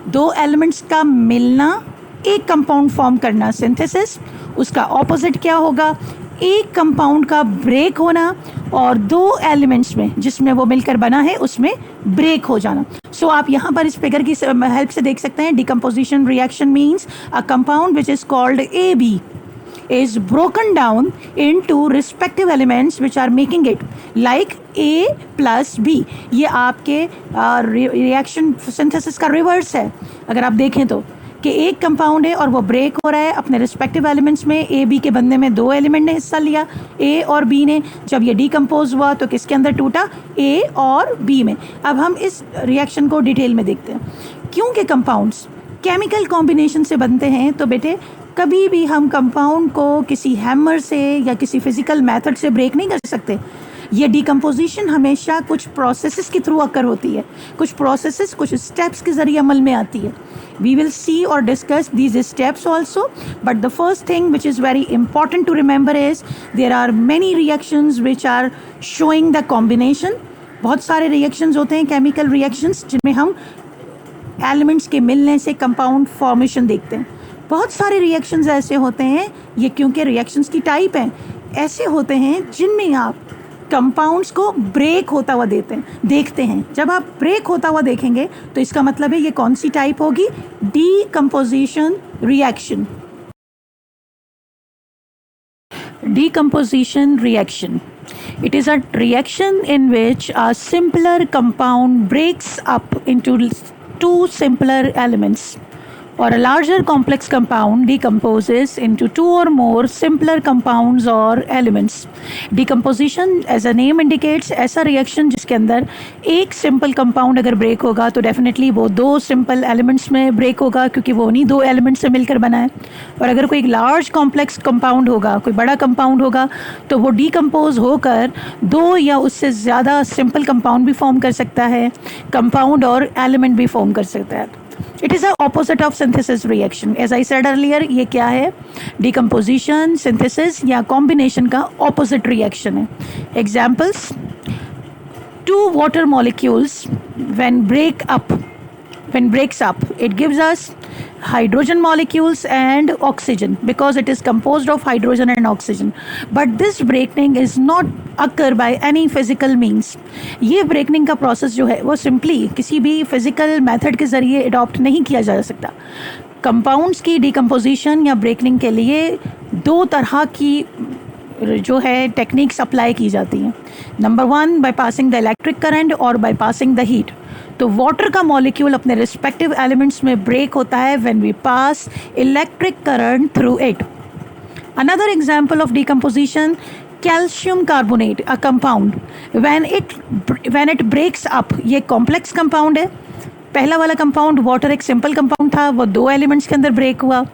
2 एलिमेंट्स का मिलना, एक कंपाउंड फॉर्म करना सिंथेसिस। उसका ऑपोजिट क्या होगा? एक कंपाउंड का ब्रेक होना और 2 एलिमेंट्स में जिसमें वो मिलकर बना है उसमें ब्रेक हो जाना। सो आप यहाँ पर इस फिगर की हेल्प से देख सकते हैं, decomposition reaction means a compound which is called AB is broken down into respective elements which are making it like A plus B। ये आपके रिएक्शन सिंथेसिस का रिवर्स है। अगर आप देखें तो कि एक कंपाउंड है और वो ब्रेक हो रहा है अपने रिस्पेक्टिव एलिमेंट्स में। ए बी के बनने में 2 एलिमेंट ने हिस्सा लिया, ए और बी ने। जब ये डीकम्पोज हुआ तो किसके अंदर टूटा? ए और बी में। अब हम इस रिएक्शन को डिटेल में देखते हैं। क्योंकि कंपाउंड्स केमिकल कॉम्बिनेशन से बनते हैं तो बेटे कभी भी हम कंपाउंड को किसी हैमर से या किसी फिजिकल मेथड से ब्रेक नहीं कर सकते। ये डिकम्पोजिशन हमेशा कुछ प्रोसेसेस के थ्रू अकर होती है, कुछ प्रोसेसेस कुछ स्टेप्स के ज़रिए अमल में आती है। वी विल सी और discuss these steps also, but the first thing which is very important to remember is there are many reactions which are showing the combination. बहुत सारे रिएक्शंस होते हैं, केमिकल रिएक्शंस, जिनमें हम एलिमेंट्स के मिलने से कंपाउंड फॉर्मेशन देखते हैं। बहुत सारे रिएक्शंस ऐसे होते हैं, ये क्योंकि रिएक्शंस की टाइप हैं, ऐसे होते हैं जिनमें आप कंपाउंड्स को ब्रेक होता हुआ देखते हैं। जब आप ब्रेक होता हुआ देखेंगे तो इसका मतलब है ये कौन सी टाइप होगी? Decomposition reaction. Decomposition reaction. It is a reaction in which a simpler compound breaks up into 2 simpler elements, or a larger complex compound decomposes into 2 or more simpler compounds or elements. Decomposition, as a name indicates, ऐसा reaction जिसके अंदर एक simple compound अगर break होगा तो definitely वो 2 simple elements में break होगा, क्योंकि वो उन्हीं 2 elements से मिलकर बना है। और अगर कोई large complex compound होगा, कोई बड़ा compound होगा, तो वो decompose होकर 2 या उससे ज़्यादा simple compound भी form कर सकता है, compound और element भी form कर सकता है। It is the opposite of synthesis reaction. As I said earlier, ये क्या है? Decomposition, synthesis या combination का opposite reaction है। Examples: 2 water molecules when breaks up, it gives us hydrogen molecules and oxygen because it is composed of hydrogen and oxygen. But this breaking is not occur by any physical means. ये breaking का process जो है वो simply किसी भी physical method के ज़रिए adopt नहीं किया जा सकता। compounds की decomposition या breaking के लिए 2 तरह की जो है टेक्निक्स अप्लाई की जाती हैं। Number 1 by passing the electric current और बाय पासिंग द हीट। तो वाटर का मॉलिक्यूल अपने रिस्पेक्टिव एलिमेंट्स में ब्रेक होता है when we pass electric current through it. Another example of decomposition, calcium carbonate, a compound when it breaks up, ये complex compound है। पहला वाला कंपाउंड वाटर एक सिंपल कंपाउंड था, वो 2 एलिमेंट्स के अंदर ब्रेक हुआ।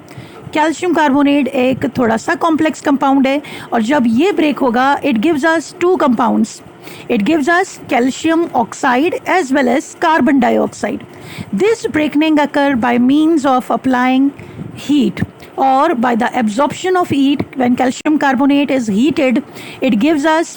कैल्शियम कार्बोनेट एक थोड़ा सा कॉम्प्लेक्स कंपाउंड है, और जब ये ब्रेक होगा it gives us 2 compounds. It gives us calcium oxide as well as carbon dioxide. This breaking occurs by means of applying heat or by the absorption of heat. When calcium carbonate is heated, it gives us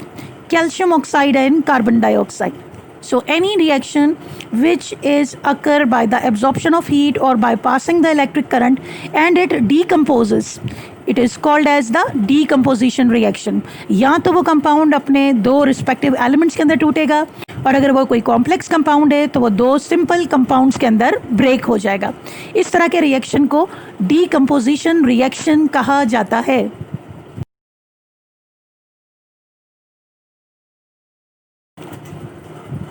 calcium oxide and carbon dioxide. So any reaction which is occur by the absorption of heat or by passing the electric current and it decomposes, it is called as the decomposition reaction. या तो वो compound अपने 2 respective elements के अंदर टूटेगा, और अगर वो कोई कॉम्प्लेक्स कंपाउंड है तो वो 2 सिंपल कंपाउंड्स के अंदर ब्रेक हो जाएगा। इस तरह के रिएक्शन को डीकम्पोजिशन रिएक्शन कहा जाता है।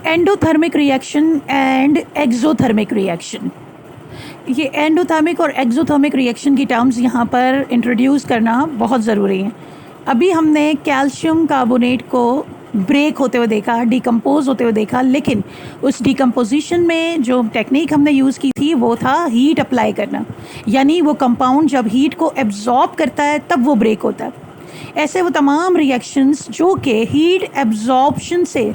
Endothermic reaction and exothermic reaction. ये एंडोथर्मिक और एक्सोथर्मिक रिएक्शन की टर्म्स यहाँ पर इंट्रोड्यूस करना बहुत ज़रूरी है। अभी हमने कैल्शियम कार्बोनेट को ब्रेक होते हुए देखा, डिकम्पोज होते हुए देखा, लेकिन उस डिकम्पोजिशन में जो टेक्निक हमने यूज़ की थी वो था हीट अप्लाई करना, यानी वो कंपाउंड जब हीट को एब्जॉर्ब करता है तब वो ब्रेक होता है। ऐसे वो तमाम रिएक्शंस जो कि हीट एब्जॉर्प्शन से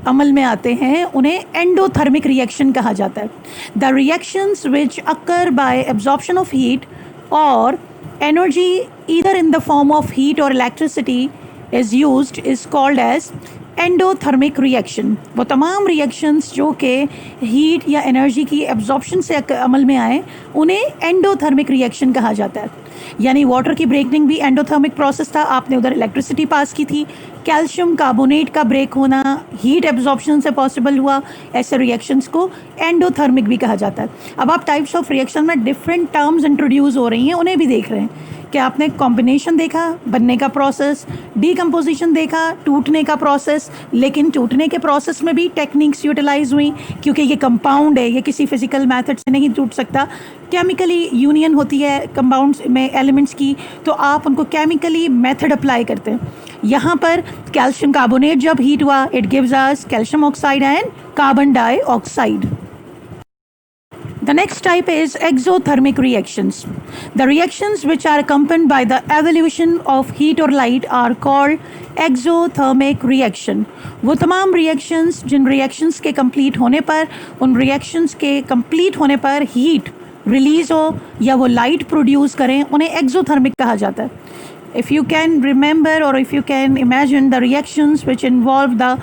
अमल में आते हैं उन्हें एंडोथर्मिक रिएक्शन कहा जाता है। The reactions which occur by absorption of heat और energy either in the form of heat और electricity is used is called as endothermic reaction. वो तमाम रिएक्शंस जो कि हीट या एनर्जी की एब्जॉर्प्शन से अमल में आए उन्हें एंडोथर्मिक रिएक्शन कहा जाता है। यानी वाटर की ब्रेकिंग भी एंडोथर्मिक प्रोसेस था, आपने उधर इलेक्ट्रिसिटी पास की थी। कैल्शियम कार्बोनेट का ब्रेक होना हीट एब्जॉर्प्शन से पॉसिबल हुआ, ऐसे रिएक्शंस को एंडोथर्मिक भी कहा जाता है। अब आप टाइप्स ऑफ रिएक्शन में डिफरेंट टर्म्स इंट्रोड्यूस हो रही हैं, उन्हें भी देख रहे हैं कि आपने कॉम्बिनेशन देखा, बनने का प्रोसेस, डीकम्पोजिशन देखा, टूटने का प्रोसेस, लेकिन टूटने के प्रोसेस में भी टेक्निक्स यूटिलाइज हुई क्योंकि ये कंपाउंड है, ये किसी फिजिकल मेथड से नहीं टूट सकता। केमिकली यूनियन होती है कंपाउंड्स में एलिमेंट्स की, तो आप उनको केमिकली मेथड अप्लाई करते हैं। यहाँ पर कैल्शियम कार्बोनेट जब हीट हुआ, it gives us calcium oxide and carbon dioxide. The next type is exothermic reactions. The reactions which are accompanied by the evolution of heat or light are called exothermic reaction. वो तमाम reactions जिन reactions के complete होने पर, उन reactions के complete होने पर heat release हो या वो light produce करें, उन्हें exothermic कहा जाता है। If you can remember or if you can imagine the reactions which involve the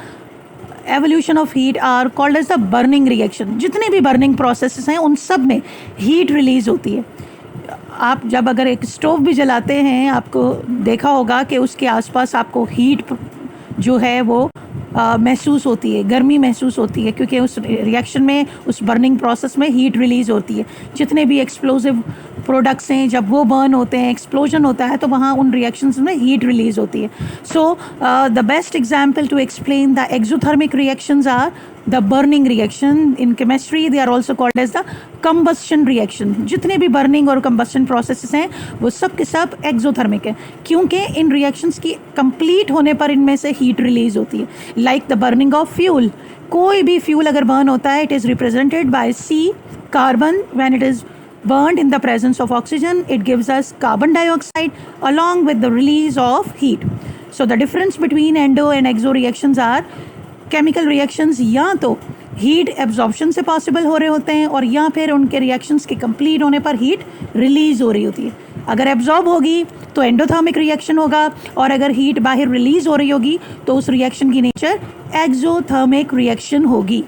evolution of heat are called as the burning reaction. जितने भी बर्निंग प्रोसेसेस हैं उन सब में हीट रिलीज होती है। आप जब अगर एक स्टोव भी जलाते हैं, आपको देखा होगा कि उसके आसपास आपको हीट जो है वो महसूस होती है, गर्मी महसूस होती है, क्योंकि उस रिएक्शन में, उस बर्निंग प्रोसेस में हीट रिलीज़ होती है। जितने भी एक्सप्लोजिव प्रोडक्ट्स हैं जब वो बर्न होते हैं, एक्सप्लोजन होता है, तो वहाँ उन रिएक्शंस में हीट रिलीज़ होती है। So the best example to explain the exothermic reactions are the burning reaction. In chemistry they are also called as the combustion reaction. जितने भी बर्निंग और कंबस्शन प्रोसेसेस हैं वो सब के सब एक्सोथर्मिक है, क्योंकि इन रिएक्शंस की कंप्लीट होने पर इनमें से हीट रिलीज होती है। Like the burning of fuel, कोई भी फ्यूल अगर बर्न होता है, it is represented by C carbon. When it is burned in the presence of oxygen, it gives us carbon dioxide along with the release of heat. So the difference between endo and exo reactions are chemical reactions या तो heat absorption से possible हो रहे होते हैं और या फिर उनके रिएक्शंस के कंप्लीट होने पर हीट रिलीज हो रही होती है। अगर एब्जॉर्ब होगी तो एंडोथर्मिक रिएक्शन होगा, और अगर हीट बाहर रिलीज हो रही होगी तो उस रिएक्शन की नेचर एक्सोथर्मिक रिएक्शन होगी।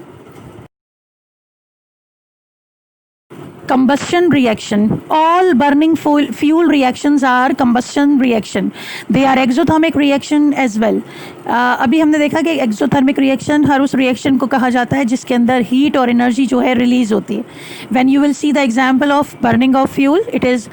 Combustion reaction. All burning fuel reactions are combustion reaction. They are exothermic reaction as well. अभी हमने देखा कि एक्सोथर्मिक रिएक्शन हर उस रिएक्शन को कहा जाता है जिसके अंदर हीट और एनर्जी जो है रिलीज होती है। When you will see the example of burning of fuel, it is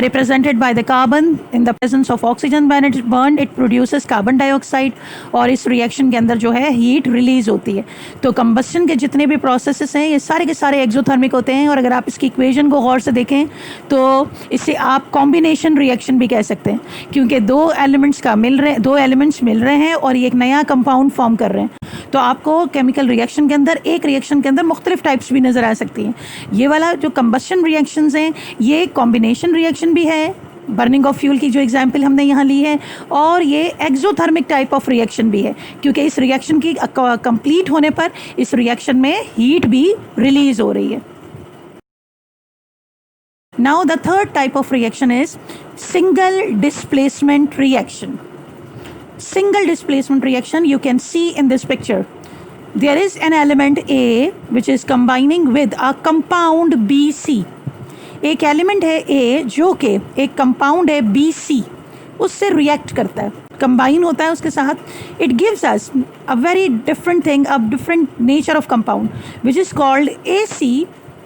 represented by the carbon in the presence of oxygen. When it is burned, it produces carbon dioxide, और इस reaction के अंदर जो है heat release होती है। तो combustion के जितने भी प्रोसेसेस हैं ये सारे के सारे एक्सोथर्मिक होते हैं, और अगर आप इसकी इक्वेशन को गौर से देखें तो इसे आप कॉम्बिनेशन रिएक्शन भी कह सकते हैं, क्योंकि दो एलिमेंट्स मिल रहे हैं और ये एक नया कंपाउंड फॉर्म कर रहे हैं। तो आपको केमिकल रिएक्शन के अंदर, एक रिएक्शन के अंदर मुख्तलिफ टाइप्स भी नज़र आ सकती हैं। ये वाला जो कंबस्शन रिएक्शंस हैं ये कॉम्बिनेशन रिएक्शन भी है, बर्निंग ऑफ फ्यूल की जो एग्जाम्पल हमने यहाँ ली है, और ये एक्सोथर्मिक टाइप ऑफ रिएक्शन भी है, क्योंकि इस रिएक्शन की कंप्लीट होने पर इस रिएक्शन में हीट भी रिलीज हो रही है। Now the third type of reaction is single displacement reaction. Single displacement reaction you can see in this picture. There is an element A which is combining with a compound BC. एक element है A जो कि एक compound है BC, उससे react करता है, combine होता है उसके साथ। It gives us a very different thing, a different nature of compound which is called AC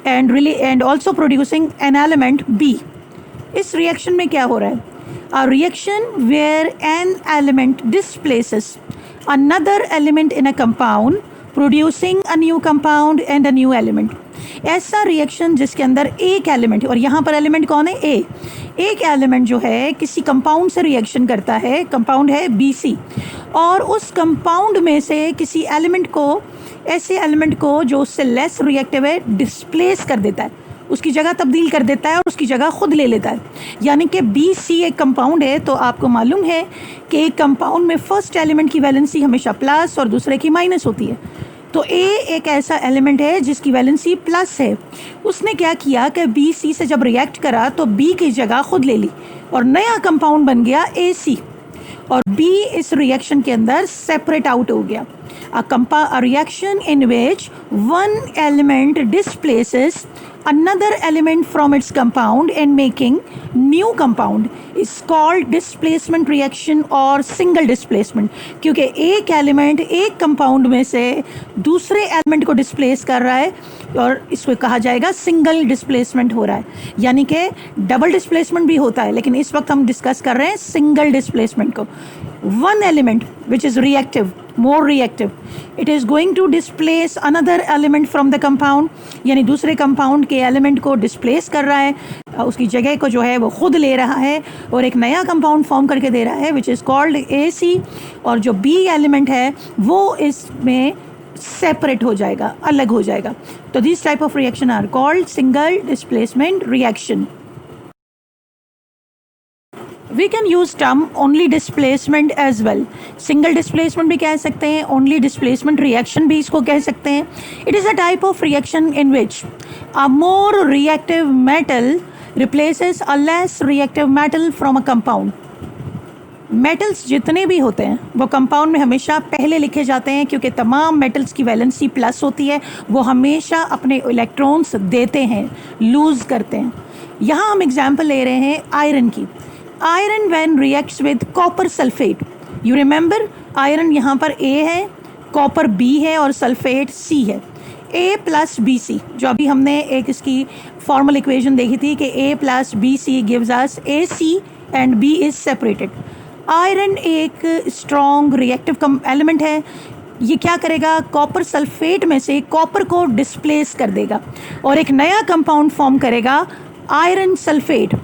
and also producing an element B. इस रिएक्शन में क्या हो रहा है? A reaction where an element displaces another element in a compound, producing a new compound and a new element. ऐसा reaction जिसके अंदर एक एलिमेंट, और यहाँ पर एलिमेंट कौन है, ए, एक एलिमेंट जो है किसी कंपाउंड से रिएक्शन करता है, कंपाउंड है BC, और उस कंपाउंड में से किसी एलिमेंट को, ऐसे एलिमेंट को जो उससे लेस रिएक्टिव है, डिस्प्लेस कर देता है, उसकी जगह तब्दील कर देता है और उसकी जगह खुद ले लेता है। यानी कि BC एक कंपाउंड है, तो आपको मालूम है कि एक कंपाउंड में फर्स्ट एलिमेंट की वैलेंसी हमेशा प्लस और दूसरे की माइनस होती है। तो A एक ऐसा एलिमेंट है जिसकी वैलेंसी प्लस है। उसने क्या किया कि BC से जब रिएक्ट करा तो B की जगह खुद ले ली और नया कंपाउंड बन गया AC, और B इस रिएक्शन के अंदर सेपरेट आउट हो गया। A reaction in which one element displaces another element from its compound and making new compound is called displacement reaction और single displacement, क्योंकि एक एलिमेंट एक कंपाउंड में से दूसरे एलिमेंट को डिस्प्लेस कर रहा है और इसको कहा जाएगा सिंगल डिस्प्लेसमेंट हो रहा है। यानी कि डबल डिस्प्लेसमेंट भी होता है, लेकिन इस वक्त हम डिस्कस कर रहे हैं सिंगल डिस्प्लेसमेंट को। One element which is reactive, more reactive, it is going to displace another element from the compound, यानी दूसरे कंपाउंड के एलिमेंट को डिस्प्लेस कर रहा है, उसकी जगह को जो है वो खुद ले रहा है और एक नया कंपाउंड फॉर्म करके दे रहा है विच इज़ कॉल्ड AC, और जो B एलिमेंट है वो इसमें सेपरेट हो जाएगा, अलग हो जाएगा। तो this type of reaction are called single displacement reaction. We can use term only displacement as well. Single displacement भी कह सकते हैं, only displacement reaction भी इसको कह सकते हैं। It is a type of reaction in which a more reactive metal replaces a less reactive metal from a compound. Metals जितने भी होते हैं वो कंपाउंड में हमेशा पहले लिखे जाते हैं, क्योंकि तमाम मेटल्स की वैलेंसी प्लस होती है, वो हमेशा अपने इलेक्ट्रॉन्स देते हैं, लूज़ करते हैं। यहाँ हम एग्जाम्पल ले रहे हैं आयरन की। Iron when reacts with copper sulphate, you remember iron यहाँ पर A है, कॉपर B है और सल्फेट C है। A प्लस BC, जो अभी हमने एक इसकी फॉर्मल इक्वेशन देखी थी कि A plus BC gives us AC and B is separated. Iron एक स्ट्रॉन्ग रिएक्टिव एलिमेंट है, ये क्या करेगा, कॉपर सल्फेट में से कॉपर को डिस्प्लेस कर देगा और एक नया कंपाउंड फॉर्म करेगा आयरन सल्फेट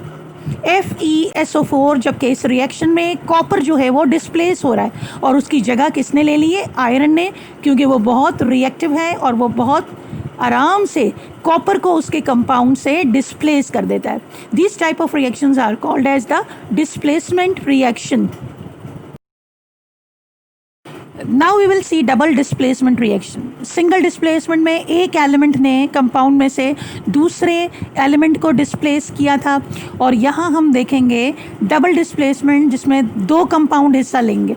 FeSO4, जबकि इस रिएक्शन में कॉपर जो है वो डिस्प्लेस हो रहा है और उसकी जगह किसने ले ली है, आयरन ने, क्योंकि वो बहुत रिएक्टिव है और वो बहुत आराम से कॉपर को उसके कंपाउंड से डिस्प्लेस कर देता है। This type of reactions are called as the displacement reaction. Now we will see double displacement reaction. Single displacement में एक एलिमेंट ने कंपाउंड में से दूसरे एलिमेंट को डिस्प्लेस किया था, और यहाँ हम देखेंगे डबल डिस्प्लेसमेंट जिसमें दो कंपाउंड हिस्सा लेंगे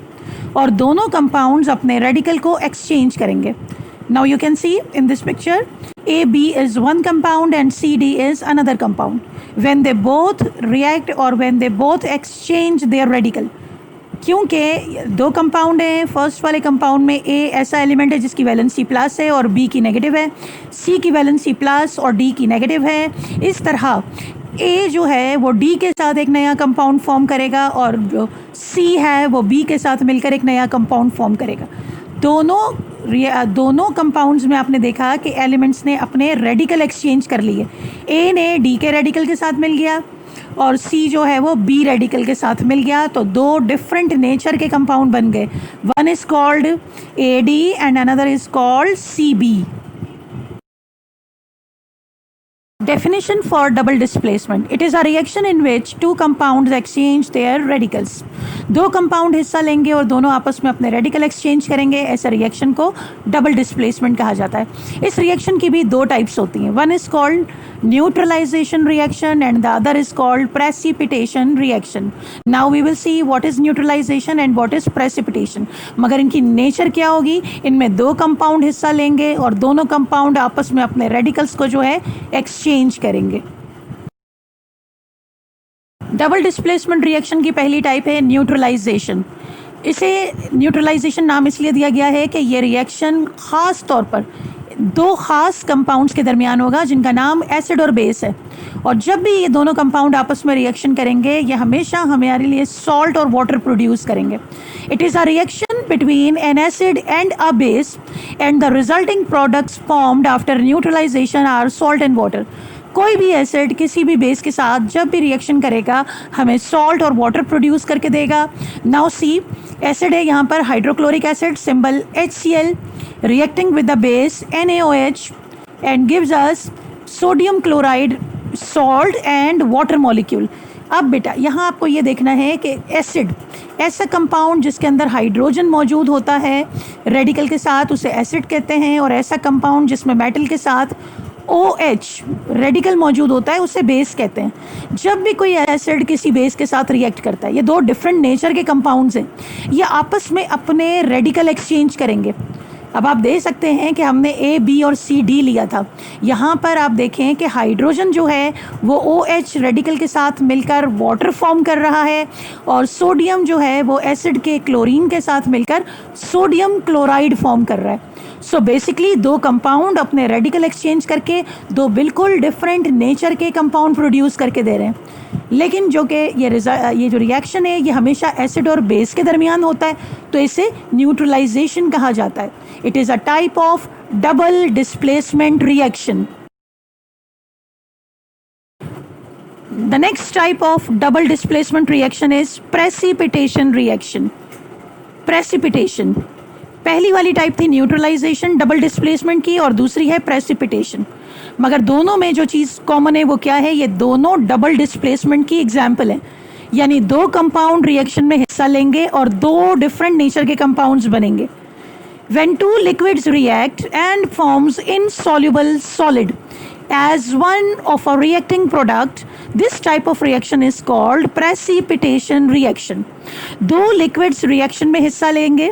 और दोनों कंपाउंड्स अपने रेडिकल को एक्सचेंज करेंगे। Now you can see in this picture AB is one compound and CD is another compound. When they both react or when they both exchange their radical, क्योंकि दो compound हैं, first वाले compound में A ऐसा element है जिसकी valency plus है और B की नेगेटिव है, C की वैलेंसी प्लस और D की नेगेटिव है। इस तरह A जो है वो D के साथ एक नया कंपाउंड फॉर्म करेगा और जो C है वो B के साथ मिलकर एक नया कंपाउंड फॉर्म करेगा। दोनों कंपाउंड्स में आपने देखा कि एलिमेंट्स ने अपने रेडिकल एक्सचेंज कर लिए। A ने D के रेडिकल के साथ मिल गया और C जो है वो B रेडिकल के साथ मिल गया, तो दो डिफरेंट नेचर के कंपाउंड बन गए। One is called AD and another is called CB। Definition for double displacement. It is a reaction in which two compounds exchange their radicals. दो कंपाउंड हिस्सा लेंगे और दोनों आपस में अपने रेडिकल एक्सचेंज करेंगे, ऐसे रिएक्शन को डबल डिस्प्लेसमेंट कहा जाता है। इस रिएक्शन की भी दो टाइप्स होती हैं, one is called neutralization reaction and the other is called precipitation reaction. Now we will see what is neutralization and what is precipitation. मगर इनकी नेचर क्या होगी, इनमें दो कंपाउंड हिस्सा लेंगे और दोनों कंपाउंड आपस में अपने रेडिकल्स को जो है एक्सचेंज करेंगे। डबल डिस्प्लेसमेंट रिएक्शन की पहली टाइप है न्यूट्रलाइजेशन। इसे न्यूट्रलाइजेशन नाम इसलिए दिया गया है कि ये रिएक्शन ख़ास तौर पर दो ख़ास कंपाउंड्स के दरमियान होगा जिनका नाम एसिड और बेस है, और जब भी ये दोनों कंपाउंड आपस में रिएक्शन करेंगे ये हमेशा हमारे लिए सॉल्ट और वाटर प्रोड्यूस करेंगे। It is a reaction between an acid and a base, and the resulting products formed after neutralization are salt and water. कोई भी एसिड किसी भी बेस के साथ जब भी रिएक्शन करेगा हमें सॉल्ट और वाटर प्रोड्यूस करके देगा. नाउ सी, एसिड है यहाँ पर hydrochloric acid, symbol HCl, reacting with the base NaOH and gives us sodium chloride, salt and water molecule. अब बेटा यहाँ आपको ये देखना है कि एसिड ऐसा कंपाउंड जिसके अंदर हाइड्रोजन मौजूद होता है रेडिकल के साथ, उसे एसिड कहते हैं, और ऐसा कंपाउंड जिसमें मेटल के साथ OH रेडिकल मौजूद होता है उसे बेस कहते हैं. जब भी कोई एसिड किसी बेस के साथ रिएक्ट करता है, ये दो डिफरेंट नेचर के कंपाउंड्स हैं, ये आपस में अपने रेडिकल एक्सचेंज करेंगे. अब आप देख सकते हैं कि हमने A, B और C, D लिया था. यहाँ पर आप देखें कि हाइड्रोजन जो है वो OH रेडिकल के साथ मिलकर वाटर फॉर्म कर रहा है, और सोडियम जो है वो एसिड के क्लोरीन के साथ मिलकर सोडियम क्लोराइड फॉर्म कर रहा है. सो बेसिकली दो कंपाउंड अपने रेडिकल एक्सचेंज करके दो बिल्कुल डिफरेंट नेचर के कंपाउंड प्रोड्यूस करके दे रहे हैं. लेकिन जो कि ये जो रिएक्शन है ये हमेशा एसिड और बेस के दरमियान होता है, तो इसे न्यूट्रलाइजेशन कहा जाता है. It is a type of double displacement reaction. The next type of double displacement reaction is precipitation reaction. Precipitation. पहली वाली टाइप थी न्यूट्रलाइजेशन डबल डिस्प्लेसमेंट की, और दूसरी है प्रेसिपिटेशन. मगर दोनों में जो चीज़ कॉमन है वो क्या है, ये दोनों डबल डिस्प्लेसमेंट की एग्जाम्पल है. यानी दो कंपाउंड रिएक्शन में हिस्सा लेंगे और दो डिफरेंट नेचर के कंपाउंड्स बनेंगे. When two liquids react and forms insoluble solid as one of a reacting product, this type of reaction is called precipitation reaction. दो liquids reaction में हिस्सा लेंगे,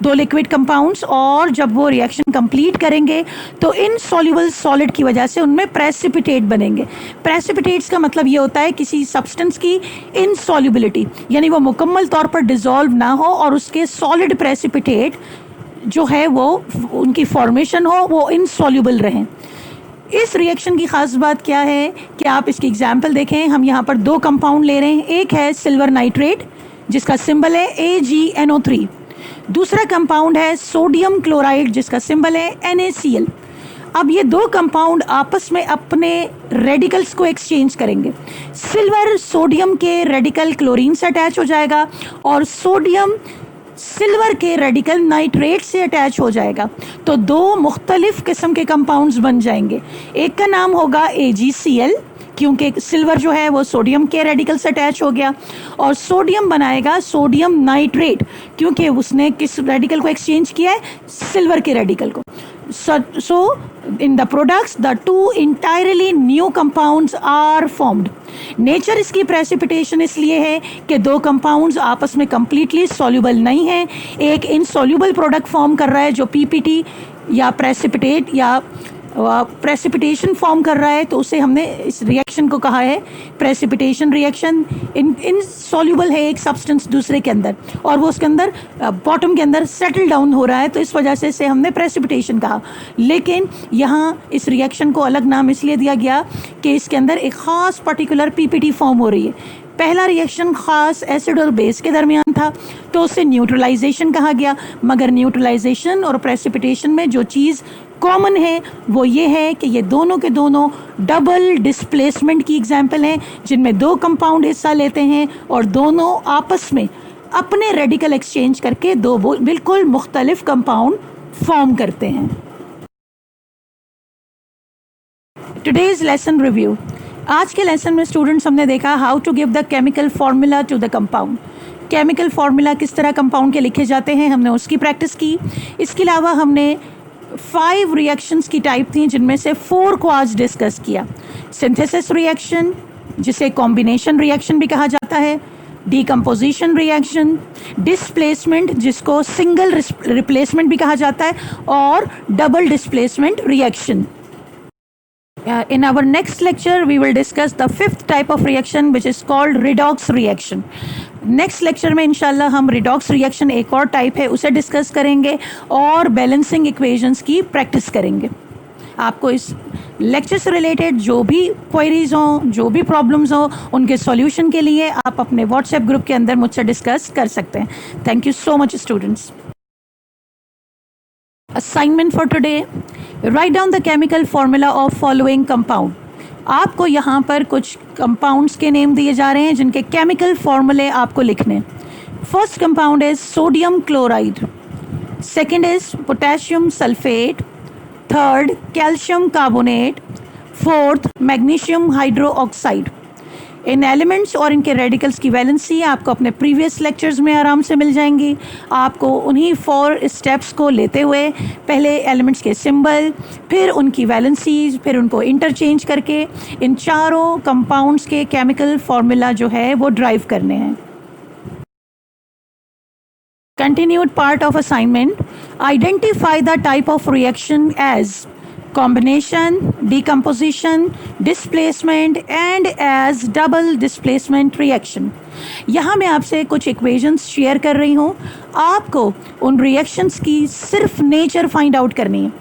दो लिक्विड कंपाउंड्स, और जब वो रिएक्शन कंप्लीट करेंगे तो इनसॉल्युबल सॉलिड की वजह से उनमें प्रेसिपिटेट बनेंगे. प्रेसिपिटेट्स का मतलब ये होता है किसी सब्सटेंस की इनसॉल्युबिलिटी, यानी वो मुकम्मल तौर पर डिसॉल्व ना हो और उसके सॉलिड प्रेसिपिटेट जो है वो उनकी फॉर्मेशन हो वो इनसॉल्युबल रहें. इस रिएक्शन की ख़ास बात क्या है कि आप इसकी एग्जाम्पल देखें. हम यहाँ पर दो कंपाउंड ले रहे हैं. एक है सिल्वर नाइट्रेट जिसका सिंबल है AgNO3. दूसरा कंपाउंड है सोडियम क्लोराइड जिसका सिंबल है NaCl. अब ये दो कंपाउंड आपस में अपने रेडिकल्स को एक्सचेंज करेंगे. सिल्वर सोडियम के रेडिकल क्लोरीन से अटैच हो जाएगा और सोडियम सिल्वर के रेडिकल नाइट्रेट से अटैच हो जाएगा. तो दो मुख्तलिफ किस्म के कंपाउंड्स बन जाएंगे. एक का नाम होगा AgCl क्योंकि सिल्वर जो है वो सोडियम के रेडिकल से अटैच हो गया, और सोडियम बनाएगा सोडियम नाइट्रेट क्योंकि उसने किस रेडिकल को एक्सचेंज किया है, सिल्वर के रेडिकल को. So in the products the two entirely new compounds are formed. Nature इसकी प्रेसिपिटेशन इसलिए है कि दो कंपाउंड्स आपस में कंप्लीटली सॉल्युबल नहीं है. एक इनसॉल्युबल प्रोडक्ट फॉर्म कर रहा है जो PPT या प्रेसिपिटेट या प्रेसिपिटेशन फॉर्म कर रहा है, तो उसे हमने इस रिएक्शन को कहा है प्रेसिपिटेशन रिएक्शन. इनसॉल्युबल है एक सब्सटेंस दूसरे के अंदर और वो उसके अंदर बॉटम के अंदर सेटल डाउन हो रहा है, तो इस वजह से इसे हमने प्रेसिपिटेशन कहा. लेकिन यहाँ इस रिएक्शन को अलग नाम इसलिए दिया गया कि इसके अंदर एक ख़ास पर्टिकुलर PPT फॉर्म हो रही है. पहला रिएक्शन ख़ास एसिड और बेस के दरमियान था तो उसे न्यूट्रलाइजेशन कहा गया. मगर न्यूट्रलाइजेशन और प्रेसिपिटेशन में जो चीज़ कॉमन है वो ये है कि ये दोनों के दोनों डबल डिस्प्लेसमेंट की एग्जाम्पल हैं जिनमें दो कंपाउंड हिस्सा लेते हैं और दोनों आपस में अपने रेडिकल एक्सचेंज करके दो बिल्कुल मुख्तलिफ कंपाउंड फॉर्म करते हैं. Today's lesson review. आज के लेसन में स्टूडेंट्स हमने देखा how to give the chemical formula to the compound. Chemical formula किस तरह कंपाउंड के लिखे जाते हैं हमने उसकी प्रैक्टिस की. इसके अलावा हमने 5 रिएक्शंस की टाइप थी जिनमें से 4 को आज डिस्कस किया. सिंथेसिस रिएक्शन जिसे कॉम्बिनेशन रिएक्शन भी कहा जाता है, डिकम्पोजिशन रिएक्शन, डिस्प्लेसमेंट जिसको सिंगल रिप्लेसमेंट भी कहा जाता है, और double displacement reaction. In our next lecture we will discuss the 5th type of reaction which is called redox reaction. Next lecture में इंशाल्लाह हम रिडॉक्स रिएक्शन एक और टाइप है उसे डिस्कस करेंगे और बैलेंसिंग इक्वेशंस की प्रैक्टिस करेंगे. आपको इस लेक्चर से रिलेटेड जो भी क्वेरीज हों, जो भी प्रॉब्लम्स हों, उनके सॉल्यूशन के लिए आप अपने व्हाट्सएप ग्रुप के अंदर मुझसे डिस्कस कर सकते हैं. Thank you so much students. Assignment for today, write down the chemical formula of following compound. आपको यहाँ पर कुछ कंपाउंड्स के नेम दिए जा रहे हैं जिनके केमिकल फॉर्मूले आपको लिखने हैं. First compound is sodium chloride, second is potassium sulphate, third calcium carbonate, fourth magnesium hydro oxide. In elements और इनके रेडिकल्स की वैलेंसी आपको अपने प्रीवियस लेक्चर्स में आराम से मिल जाएंगी. आपको उन्हीं 4 स्टेप्स को लेते हुए पहले एलिमेंट्स के सिंबल, फिर उनकी वैलेंसीज, फिर उनको इंटरचेंज करके इन चारों कंपाउंड्स के केमिकल फॉर्मूला जो है वो ड्राइव करने हैं. Continued part of assignment, identify the type of reaction as combination, decomposition, displacement and as double displacement reaction. यहाँ मैं आपसे कुछ इक्वेशंस शेयर कर रही हूँ. आपको उन रिएक्शंस की सिर्फ नेचर फाइंड आउट करनी है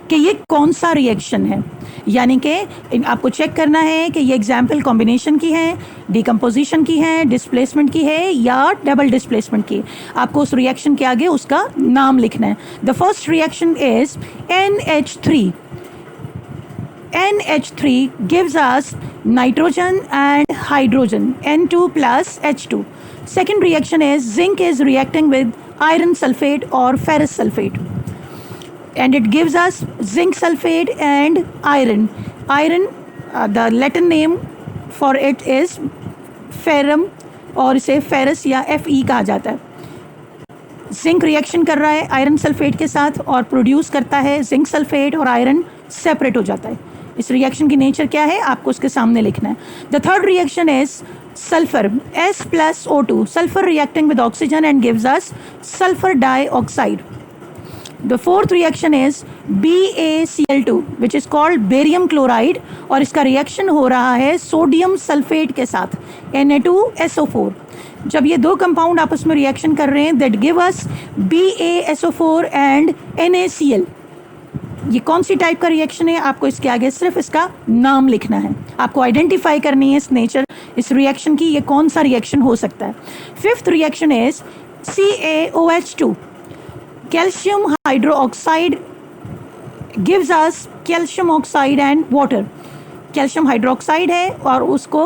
कि ये कौन सा रिएक्शन है. यानी कि आपको चेक करना है कि ये एग्जाम्पल कॉम्बिनेशन की है, डिकम्पोजिशन की है, डिस्प्लेसमेंट की है या डबल डिस्प्लेसमेंट की. आपको उस रिएक्शन के आगे उसका नाम लिखना है. The first reaction is NH3. NH3 gives us nitrogen and hydrogen, N2 plus H2. Second reaction is zinc is reacting with iron sulfate or ferrous sulfate, and it gives us zinc sulfate and iron. Iron, the Latin name for it is ferrum और इसे ferrous या Fe कहा जाता है. Zinc reaction कर रहा है iron sulphate के साथ और प्रोड्यूस करता है जिंक सल्फेट और आयरन सेपरेट हो जाता है. इस रिएक्शन की नेचर क्या है आपको उसके सामने लिखना है. The third reaction is sulphur, S plus O2, sulphur reacting with oxygen and gives us sulphur dioxide. The fourth reaction is BaCl2 which is called barium chloride और इसका रिएक्शन हो रहा है सोडियम सल्फेट के साथ Na2SO4. जब ये दो कंपाउंड आपस में रिएक्शन कर रहे हैं that give us BaSO4 and NaCl. ये कौन सी टाइप का रिएक्शन है आपको इसके आगे सिर्फ इसका नाम लिखना है. आपको आइडेंटिफाई करनी है इस नेचर इस रिएक्शन की ये कौन सा रिएक्शन हो सकता है. Fifth reaction is CaOH2. Calcium hydroxide gives us calcium oxide and water. Calcium hydroxide है और उसको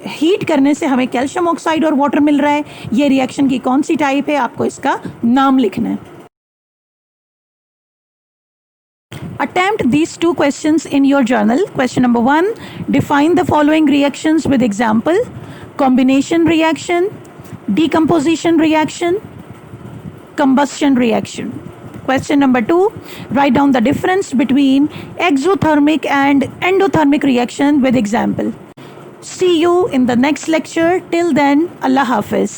हीट करने से हमें कैल्शियम ऑक्साइड और वाटर मिल रहा है. ये रिएक्शन की कौन सी टाइप है आपको इसका नाम लिखना है. Attempt these 2 questions in your journal. Question number 1, define the following reactions with example: combination reaction, decomposition reaction, combustion reaction. Question number 2, write down the difference between exothermic and endothermic reaction with example. See you in the next lecture. Till then, Allah Hafiz.